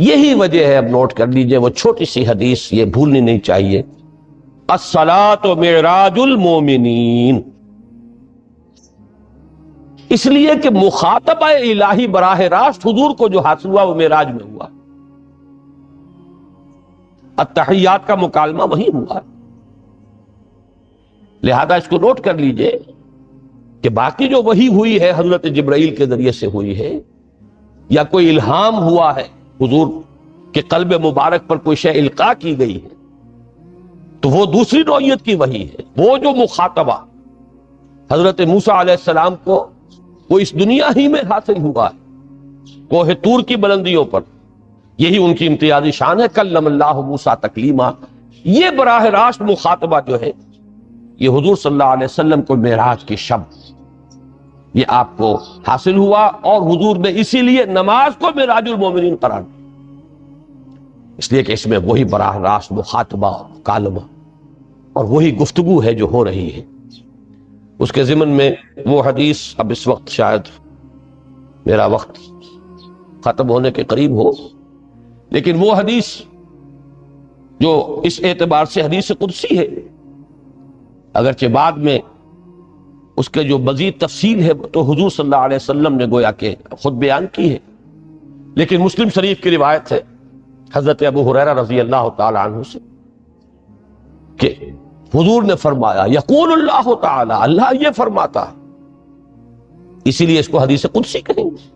یہی وجہ ہے، اب نوٹ کر لیجئے، وہ چھوٹی سی حدیث یہ بھولنی نہیں چاہیے، الصلاۃ معراج المومنین، اس لیے کہ مخاطبہ الہی براہ راست حضور کو جو حاصل ہوا وہ معراج میں ہوا، التحیات کا مکالمہ وہی ہوا۔ لہذا اس کو نوٹ کر لیجئے کہ باقی جو وحی ہوئی ہے حضرت جبرائیل کے ذریعے سے ہوئی ہے، یا کوئی الہام ہوا ہے، حضور کے قلب مبارک پر کوئی شے القاء کی گئی ہے، تو وہ دوسری نوعیت کی وحی ہے۔ وہ جو مخاطبہ حضرت موسیٰ علیہ السلام کو وہ اس دنیا ہی میں حاصل ہوا ہے، کوہ طور کی بلندیوں پر، یہی ان کی امتیازی شان ہے، کلم اللہ موسیٰ تکلیما۔ یہ براہ راست مخاطبہ جو ہے یہ حضور صلی اللہ علیہ وسلم کو معراج کی شب یہ آپ کو حاصل ہوا، اور حضور نے اسی لیے نماز کو معراج المومنین قرار دیا، اس لیے کہ اس میں وہی براہ راست مخاطبہ اور مکالمہ اور وہی گفتگو ہے جو ہو رہی ہے۔ اس کے ضمن میں وہ حدیث، اب اس وقت شاید میرا وقت ختم ہونے کے قریب ہو، لیکن وہ حدیث جو اس اعتبار سے حدیث قدسی ہے، اگرچہ بعد میں اس کے جو مزید تفصیل ہے تو حضور صلی اللہ علیہ وسلم نے گویا کہ خود بیان کی ہے، لیکن مسلم شریف کی روایت ہے حضرت ابو ہریرہ رضی اللہ تعالی عنہ سے کہ حضور نے فرمایا، یقول اللہ تعالی، اللہ یہ فرماتا ہے، اسی لیے اس کو حدیث قدسی کہیں گے،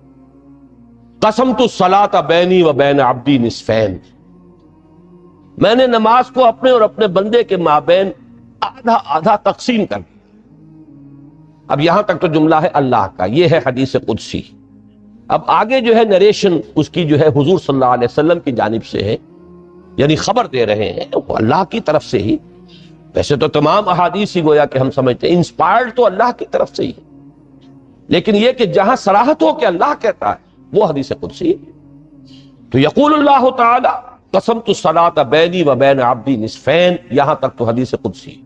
قسمت الصلاۃ بینی و بین عبدی نصفین، میں نے نماز کو اپنے اور اپنے بندے کے مابین آدھا آدھا تقسیم کر دیا۔ اب یہاں تک تو جملہ ہے اللہ کا، یہ ہے حدیث قدسی۔ اب آگے جو ہے نریشن اس کی جو ہے حضور صلی اللہ علیہ وسلم کی جانب سے ہے، یعنی خبر دے رہے ہیں وہ اللہ کی طرف سے ہی۔ ویسے تو تمام احادیث ہی گویا کہ ہم سمجھتے ہیں انسپائرڈ تو اللہ کی طرف سے ہی ہے، لیکن یہ کہ جہاں صراحت ہو کہ اللہ کہتا ہے وہ حدیث قدسی ہے۔ تو یقول اللہ تعالی قسمت الصلاۃ بینی و بین عبدی نصفین، یہاں تک تو حدیث قدسی۔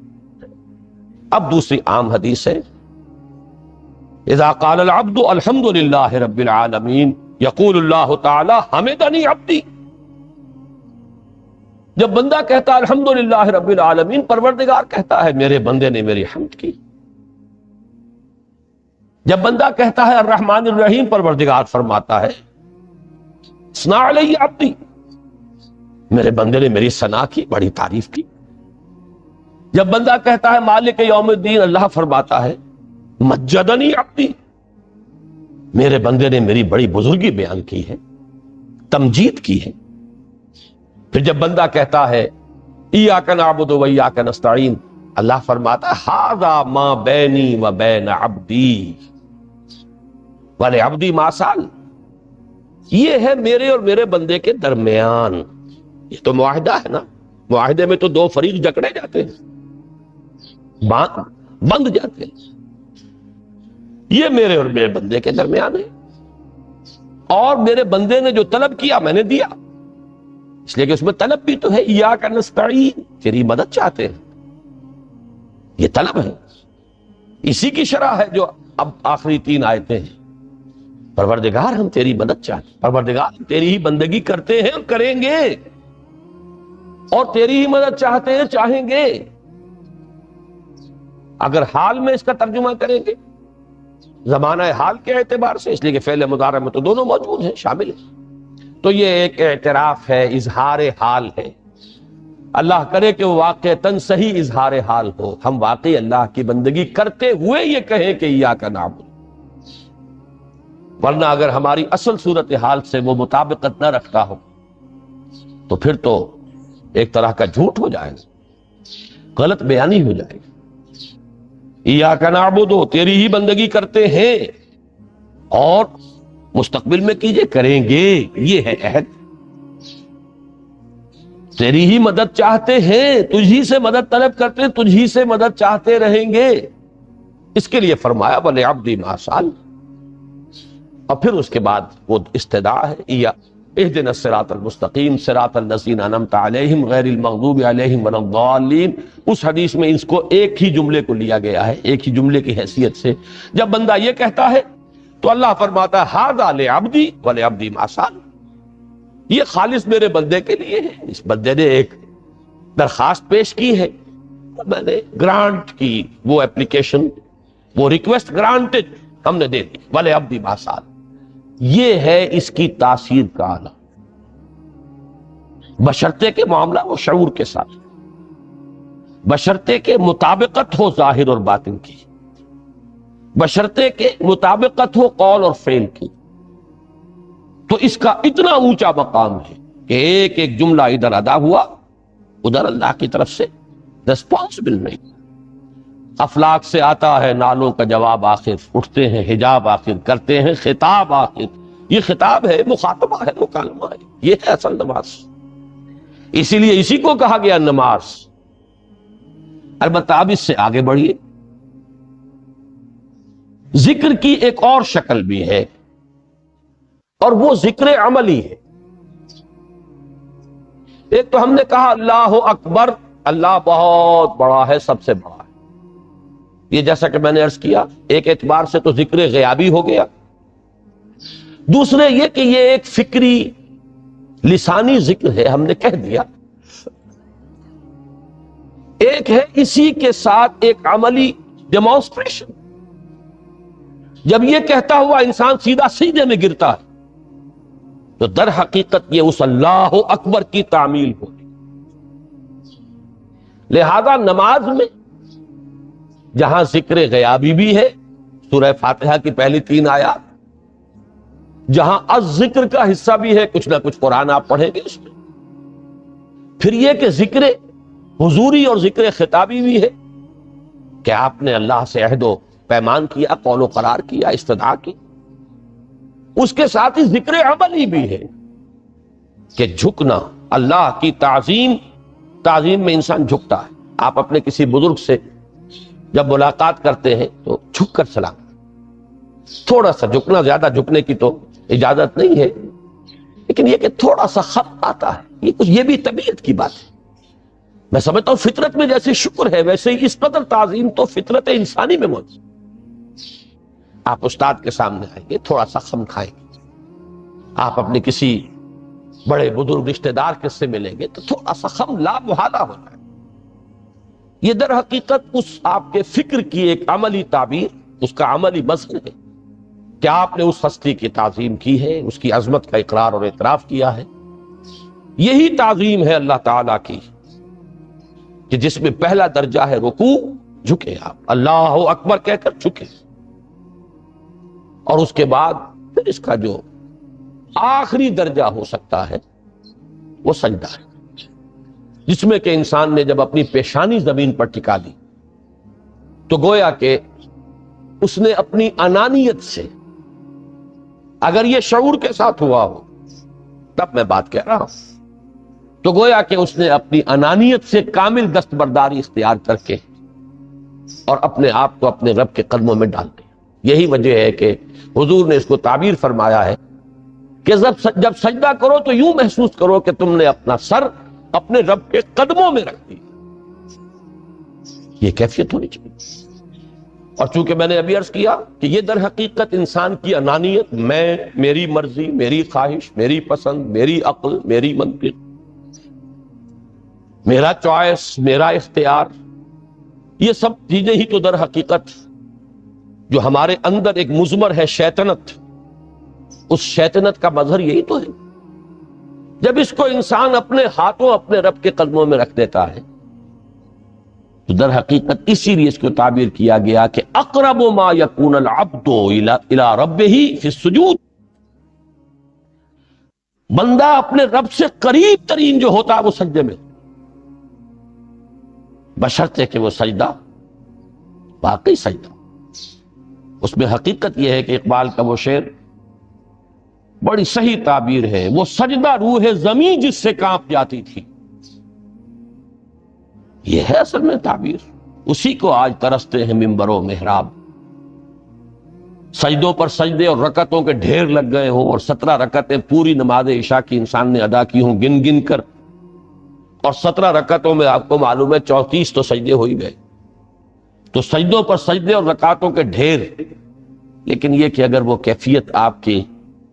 اب دوسری عام حدیث ہے، اذا قال العبد الحمد للہ رب العالمین یقول اللہ تعالی حمدنی عبدی، جب بندہ کہتا ہے الحمد للہ رب العالمین، پروردگار کہتا ہے میرے بندے نے میری حمد کی۔ جب بندہ کہتا ہے الرحمن الرحیم، پروردگار فرماتا ہے ثنا علی عبدی، میرے بندے نے میری ثنا کی، بڑی تعریف کی۔ جب بندہ کہتا ہے مالک یوم الدین، اللہ فرماتا ہے مجدنی عبدی، میرے بندے نے میری بڑی بزرگی بیان کی ہے، تمجید کی ہے۔ پھر جب بندہ کہتا ہے ایاک نعبد و ایاک نستعین، اللہ فرماتا ہے ھذا ما بینی و بین عبدی ولعبدی ما سأل، یہ ہے میرے اور میرے بندے کے درمیان۔ یہ تو معاہدہ ہے نا، معاہدے میں تو دو فریق جکڑے جاتے ہیں، بند جاتے ہیں، یہ میرے اور میرے بندے کے درمیان ہے، اور میرے بندے نے جو طلب کیا میں نے دیا، اس لیے کہ اس میں طلب بھی تو ہے، ایاک نستعین، تیری مدد چاہتے ہیں۔ یہ طلب ہے، اسی کی شرح ہے جو اب آخری 3 آیتیں ہیں۔ پروردگار ہم تیری مدد چاہتے ہیں، پروردگار ہم تیری ہی بندگی کرتے ہیں اور کریں گے، اور تیری ہی مدد چاہتے ہیں، چاہیں گے۔ اگر حال میں اس کا ترجمہ کریں گے زمانہ حال کے اعتبار سے، اس لیے کہ فعل مضارع میں تو دونوں موجود ہیں، شامل ہیں، تو یہ ایک اعتراف ہے، اظہار حال ہے۔ اللہ کرے کہ وہ واقعتاً صحیح اظہار حال ہو، ہم واقعی اللہ کی بندگی کرتے ہوئے یہ کہیں کہ ایاک نعبد، ورنہ اگر ہماری اصل صورتحال سے وہ مطابقت نہ رکھتا ہو تو پھر تو ایک طرح کا جھوٹ ہو جائے گا، غلط بیانی ہو جائے گی۔ ایاک نعبد، تیری ہی بندگی کرتے ہیں اور مستقبل میں کیجئے، کریں گے، یہ ہے عہد۔ تیری ہی مدد چاہتے ہیں، تجھی سے مدد طلب کرتے ہیں، تجھی سے مدد چاہتے رہیں گے۔ اس کے لیے فرمایا وَلِعَبْدِي مَا سَأَلَ، اور پھر اس کے بعد وہ استدعا ہے، اهدنا الصراط المستقیم صراط الذین انعمت علیہم غیر المغضوب علیہم ولا الضالین۔ اس حدیث میں اس کو ایک ہی جملے کو لیا گیا ہے، ایک ہی جملے کی حیثیت سے۔ جب بندہ یہ کہتا ہے تو اللہ فرماتا ہے ھذا لعبدی ولعبدی ما سأل، یہ خالص میرے بندے کے لیے ہے۔ اس بندے نے ایک درخواست پیش کی ہے، میں نے گرانٹ کی، وہ اپلیکیشن، وہ ریکویسٹ گرانٹڈ، ہم نے دے دی۔ ولعبدی ما سأل، یہ ہے اس کی تاثیر کا آلہ، بشرطے کے معاملہ وہ شعور کے ساتھ، بشرطے کے مطابقت ہو ظاہر اور باطن کی، بشرطے کے مطابقت ہو قول اور فعل کی، تو اس کا اتنا اونچا مقام ہے کہ ایک ایک جملہ ادھر ادا ہوا، ادھر اللہ کی طرف سے ریسپانسبل نہیں۔ افلاک سے آتا ہے نالوں کا جواب آخر، اٹھتے ہیں حجاب آخر، کرتے ہیں خطاب آخر۔ یہ خطاب ہے، مخاطبہ ہے، مکالمہ ہے، یہ ہے اصل نماز۔ اسی لیے اسی کو کہا گیا نماز۔ البتہ اب اس سے آگے بڑھیے، ذکر کی ایک اور شکل بھی ہے، اور وہ ذکر عملی ہے۔ ایک تو ہم نے کہا اللہ اکبر، اللہ بہت بڑا ہے، سب سے بڑا ہے، یہ جیسا کہ میں نے عرض کیا ایک اعتبار سے تو ذکر غیابی ہو گیا۔ دوسرے یہ کہ یہ ایک فکری لسانی ذکر ہے، ہم نے کہہ دیا۔ ایک ہے اسی کے ساتھ ایک عملی ڈیمانسٹریشن، جب یہ کہتا ہوا انسان سیدھا سجدے میں گرتا ہے تو در حقیقت یہ اس اللہ اکبر کی تعمیل ہوگی۔ لہذا نماز میں جہاں ذکر غیابی بھی ہے، سورہ فاتحہ کی پہلی 3 آیات، جہاں الذکر کا حصہ بھی ہے، کچھ نہ کچھ قرآن آپ پڑھیں گے اس میں، پھر یہ کہ ذکر حضوری اور ذکر خطابی بھی ہے کہ آپ نے اللہ سے عہد و پیمان کیا، قول و قرار کیا، استدعا کی۔ اس کے ساتھ ہی ذکر عملی بھی ہے کہ جھکنا، اللہ کی تعظیم میں انسان جھکتا ہے۔ آپ اپنے کسی بزرگ سے جب ملاقات کرتے ہیں تو جھک کر سلام، تھوڑا سا جھکنا، زیادہ جھکنے کی تو اجازت نہیں ہے، لیکن یہ کہ تھوڑا سا خط آتا ہے، یہ بھی طبیعت کی بات ہے۔ میں سمجھتا ہوں فطرت میں جیسے شکر ہے ویسے ہی اس قدر تعظیم تو فطرت انسانی میں موجود۔ آپ استاد کے سامنے آئیں گے، تھوڑا سا خم کھائیں گے، آپ اپنے کسی بڑے بزرگ رشتہ دار کے سے ملیں گے تو تھوڑا سا خم لا محالہ ہو جائے۔ یہ در حقیقت اس آپ کے فکر کی ایک عملی تعبیر، اس کا عملی مظہر ہے کہ آپ نے اس ہستی کی تعظیم کی ہے، اس کی عظمت کا اقرار اور اعتراف کیا ہے۔ یہی تعظیم ہے اللہ تعالیٰ کی کہ جس میں پہلا درجہ ہے رکوع، جھکے آپ، اللہ اکبر کہہ کر جھکے، اور اس کے بعد پھر اس کا جو آخری درجہ ہو سکتا ہے وہ سجدہ ہے، جس میں کہ انسان نے جب اپنی پیشانی زمین پر ٹکا دی تو گویا کہ اس نے اپنی انانیت سے، اگر یہ شعور کے ساتھ ہوا ہو تب میں بات کہہ رہا ہوں، تو گویا کہ اس نے اپنی انانیت سے کامل دستبرداری اختیار کر کے اور اپنے آپ کو اپنے رب کے قدموں میں ڈال دیا۔ یہی وجہ ہے کہ حضور نے اس کو تعبیر فرمایا ہے کہ جب سجدہ کرو تو یوں محسوس کرو کہ تم نے اپنا سر اپنے رب کے قدموں میں رکھ دیا، یہ کیفیت ہونی چاہیے. اور چونکہ میں نے ابھی عرض کیا کہ یہ در حقیقت انسان کی انانیت، میں، میری مرضی، میری خواہش، میری پسند، میری عقل، میری منطق، میرا چوائس، میرا اختیار، یہ سب چیزیں ہی تو در حقیقت جو ہمارے اندر ایک مضمر ہے شیطنت، اس شیطنت کا مظہر یہی تو ہے. جب اس کو انسان اپنے ہاتھوں اپنے رب کے قدموں میں رکھ دیتا ہے تو در حقیقت اسی لیے اس کو تعبیر کیا گیا کہ اقرب ما یکون العبد الی ربہ فی السجود. بندہ اپنے رب سے قریب ترین جو ہوتا ہے وہ سجدے میں، بشرطے کہ وہ سجدہ واقعی سجدہ. اس میں حقیقت یہ ہے کہ اقبال کا وہ شعر بڑی صحیح تعبیر ہے، وہ سجدہ روح زمین جس سے کانپ جاتی تھی. یہ ہے اصل میں تعبیر. اسی کو آج ترستے ہیں ممبر و محراب. سجدوں پر سجدے اور رکعتوں کے ڈھیر لگ گئے ہوں، اور 17 رکعتیں پوری نماز عشاء کی انسان نے ادا کی ہوں گن گن کر، اور 17 رکعتوں میں آپ کو معلوم ہے 34 تو سجدے ہو ہی گئے. تو سجدوں پر سجدے اور رکعتوں کے ڈھیر، لیکن یہ کہ اگر وہ کیفیت آپ کی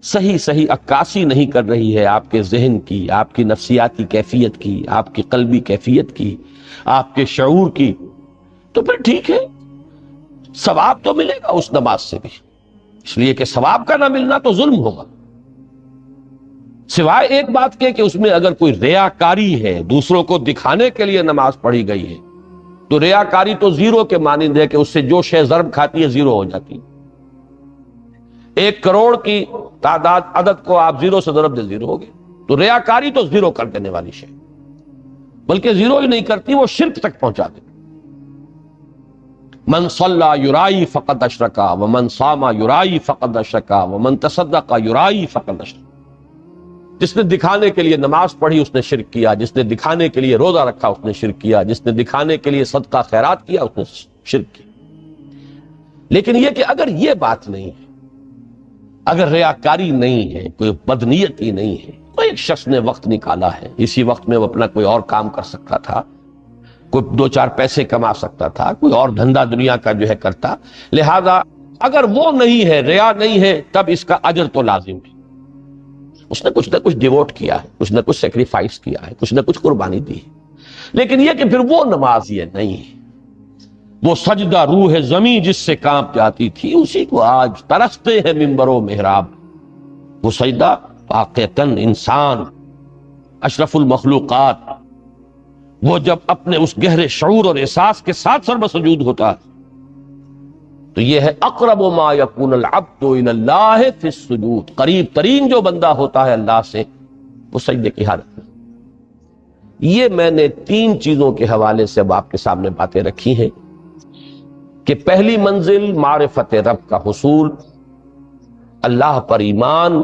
صحیح عکاسی نہیں کر رہی ہے آپ کے ذہن کی، آپ کی نفسیاتی کیفیت کی، آپ کی قلبی کیفیت کی، آپ کے شعور کی، تو پھر ٹھیک ہے، ثواب تو ملے گا اس نماز سے بھی، اس لیے کہ ثواب کا نہ ملنا تو ظلم ہوگا. سوائے ایک بات کے کہ اس میں اگر کوئی ریاکاری ہے، دوسروں کو دکھانے کے لیے نماز پڑھی گئی ہے، تو ریاکاری تو زیرو کے مانند ہے کہ اس سے جو شے ضرب کھاتی ہے زیرو ہو جاتی ہے. 1 کروڑ کی تعداد عدد کو آپ زیرو سے ضرب دے زیرو ہو گئے. تو ریاکاری تو زیرو کر دینے والی شے، بلکہ زیرو ہی نہیں کرتی، وہ شرک تک پہنچا دیتی. من صلی یرائی فقد اشرکا ومن صام یرائی فقد اشرکا ومن تصدق یرائی فقد اشرکا. جس نے دکھانے کے لیے نماز پڑھی اس نے شرک کیا، جس نے دکھانے کے لیے روزہ رکھا اس نے شرک کیا، جس نے دکھانے کے لیے صدقہ خیرات کیا اس نے شرک کیا. لیکن یہ کہ اگر یہ بات نہیں ہے، اگر ریاکاری نہیں ہے، کوئی بدنیتی نہیں ہے، کوئی ایک شخص نے وقت نکالا ہے، اسی وقت میں وہ اپنا کوئی اور کام کر سکتا تھا، کوئی 2-4 پیسے کما سکتا تھا، کوئی اور دھندا دنیا کا جو ہے کرتا، لہذا اگر وہ نہیں ہے، ریا نہیں ہے، تب اس کا اجر تو لازم ہے. اس نے کچھ نہ کچھ ڈیووٹ کیا ہے، کچھ نہ کچھ سیکریفائس کیا ہے، کچھ نہ کچھ قربانی دی ہے. لیکن یہ کہ پھر وہ نماز یہ نہیں ہے، وہ سجدہ روح زمین جس سے کانپ جاتی تھی، اسی کو آج ترستے ہیں ممبر و محراب. وہ سجدہ واقعتاً انسان اشرف المخلوقات وہ جب اپنے اس گہرے شعور اور احساس کے ساتھ سربسجود ہوتا ہے تو یہ ہے اقرب ما یکون العبد الی اللہ فی السجود. قریب ترین جو بندہ ہوتا ہے اللہ سے وہ سجدے کی حالت میں. یہ میں نے 3 چیزوں کے حوالے سے اب آپ کے سامنے باتیں رکھی ہیں کہ پہلی منزل معرفت رب کا حصول، اللہ پر ایمان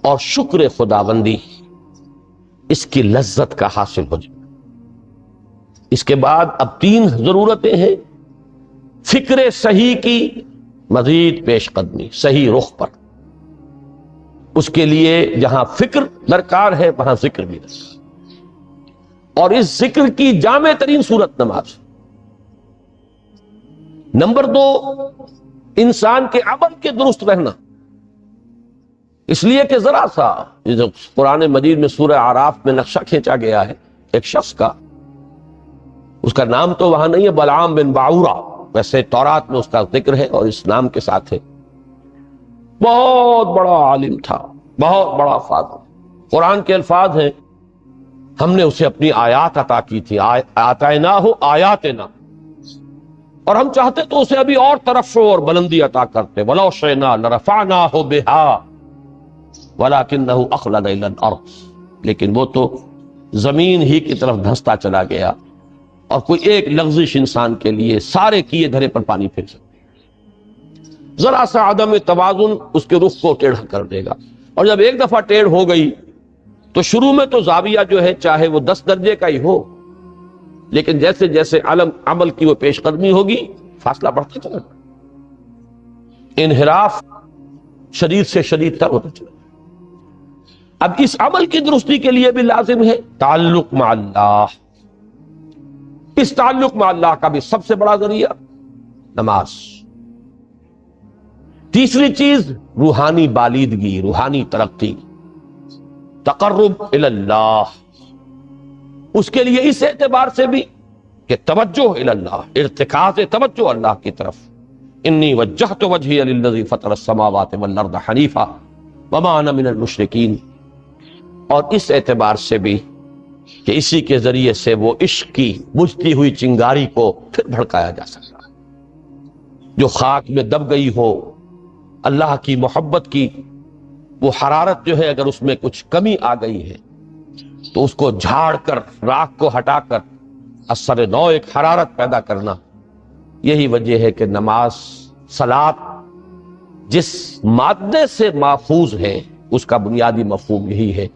اور شکر خداوندی، اس کی لذت کا حاصل ہو جائے. اس کے بعد اب 3 ضرورتیں ہیں. فکر صحیح کی مزید پیش قدمی، صحیح رخ پر. اس کے لیے جہاں فکر درکار ہے وہاں ذکر بھی درکار، اور اس ذکر کی جامع ترین صورت نماز. نمبر 2 انسان کے عمل کے درست رہنا. اس لیے کہ ذرا سا جو قرآن مجید میں سورہ اعراف میں نقشہ کھینچا گیا ہے ایک شخص کا، اس کا نام تو وہاں نہیں ہے، بلعام بن باعورہ، ویسے تورات میں اس کا ذکر ہے اور اس نام کے ساتھ ہے. بہت بڑا عالم تھا، بہت بڑا فاضل. قرآن کے الفاظ ہیں ہم نے اسے اپنی آیات عطا کی تھی، آتیناہ آیاتنا، اور ہم چاہتے تو اسے ابھی اور ترفع اور بلندی عطا کرتے. وَلَوْ شِئْنَا لَرَفَعْنَاهُ بِهَا وَلَكِنَّهُ أَخْلَدَ إِلَى الْأَرْضِ. لیکن وہ تو زمین ہی کی طرف دھنستا چلا گیا، اور کوئی ایک لغزش انسان کے لیے سارے کیے دھرے پر پانی پھر سکتے. ذرا سا عدم توازن اس کے رخ کو ٹیڑھا کر دے گا، اور جب ایک دفعہ ٹیڑھ ہو گئی تو شروع میں تو زاویہ جو ہے چاہے وہ 10 درجے کا ہی ہو، لیکن جیسے جیسے عمل کی وہ پیش قدمی ہوگی فاصلہ بڑھتا چلا جائے، انحراف شدید سے شدید تر ہوتا چلا جائے. اب اس عمل کی درستی کے لیے بھی لازم ہے تعلق مع اللہ. اس تعلق میں اللہ کا بھی سب سے بڑا ذریعہ نماز۔ تیسری چیز روحانی بالیدگی، روحانی ترقی، تقرب الی اللہ، اس کے لیے اس اعتبار سے بھی کہ توجہ الی اللہ، ارتکاز توجہ اللہ کی طرف، انی وجہت وجہی للذی فطر السماوات والارض حنیفا وما انا من المشرکین، اور اس اعتبار سے بھی کہ اسی کے ذریعے سے وہ عشق کی بجھتی ہوئی چنگاری کو پھر بھڑکایا جا سکتا ہے، جو خاک میں دب گئی ہو اللہ کی محبت کی وہ حرارت جو ہے، اگر اس میں کچھ کمی آ گئی ہے تو اس کو جھاڑ کر، راکھ کو ہٹا کر اثر نو ایک حرارت پیدا کرنا، یہی وجہ ہے کہ نماز، صلاۃ جس مادے سے ماخوذ ہے اس کا بنیادی مفہوم یہی ہے،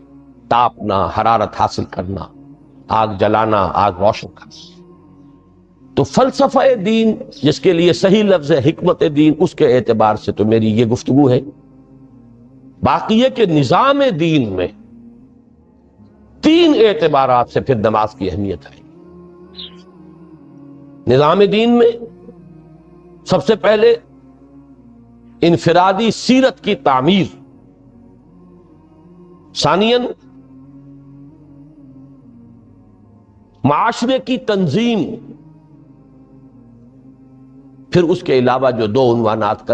تاپنا، حرارت حاصل کرنا، آگ جلانا، آگ روشن کرنا۔ تو فلسفہ دین، جس کے لیے صحیح لفظ ہے حکمت دین، اس کے اعتبار سے تو میری یہ گفتگو ہے۔ باقی یہ کہ نظام دین میں تین اعتبارات سے پھر نماز کی اہمیت ہے۔ نظام دین میں سب سے پہلے انفرادی سیرت کی تعمیر، ثانیاً معاشرے کی تنظیم، پھر اس کے علاوہ جو دو عنوانات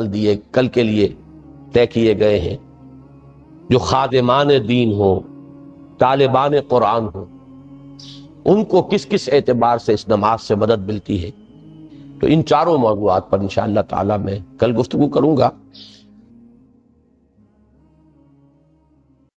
کل کے لیے طے کیے گئے ہیں، جو خادمان دین ہوں، طالبان قرآن ہوں، ان کو کس کس اعتبار سے اس نماز سے مدد ملتی ہے۔ تو ان چاروں موضوعات پر انشاءاللہ تعالی میں کل گفتگو کروں گا۔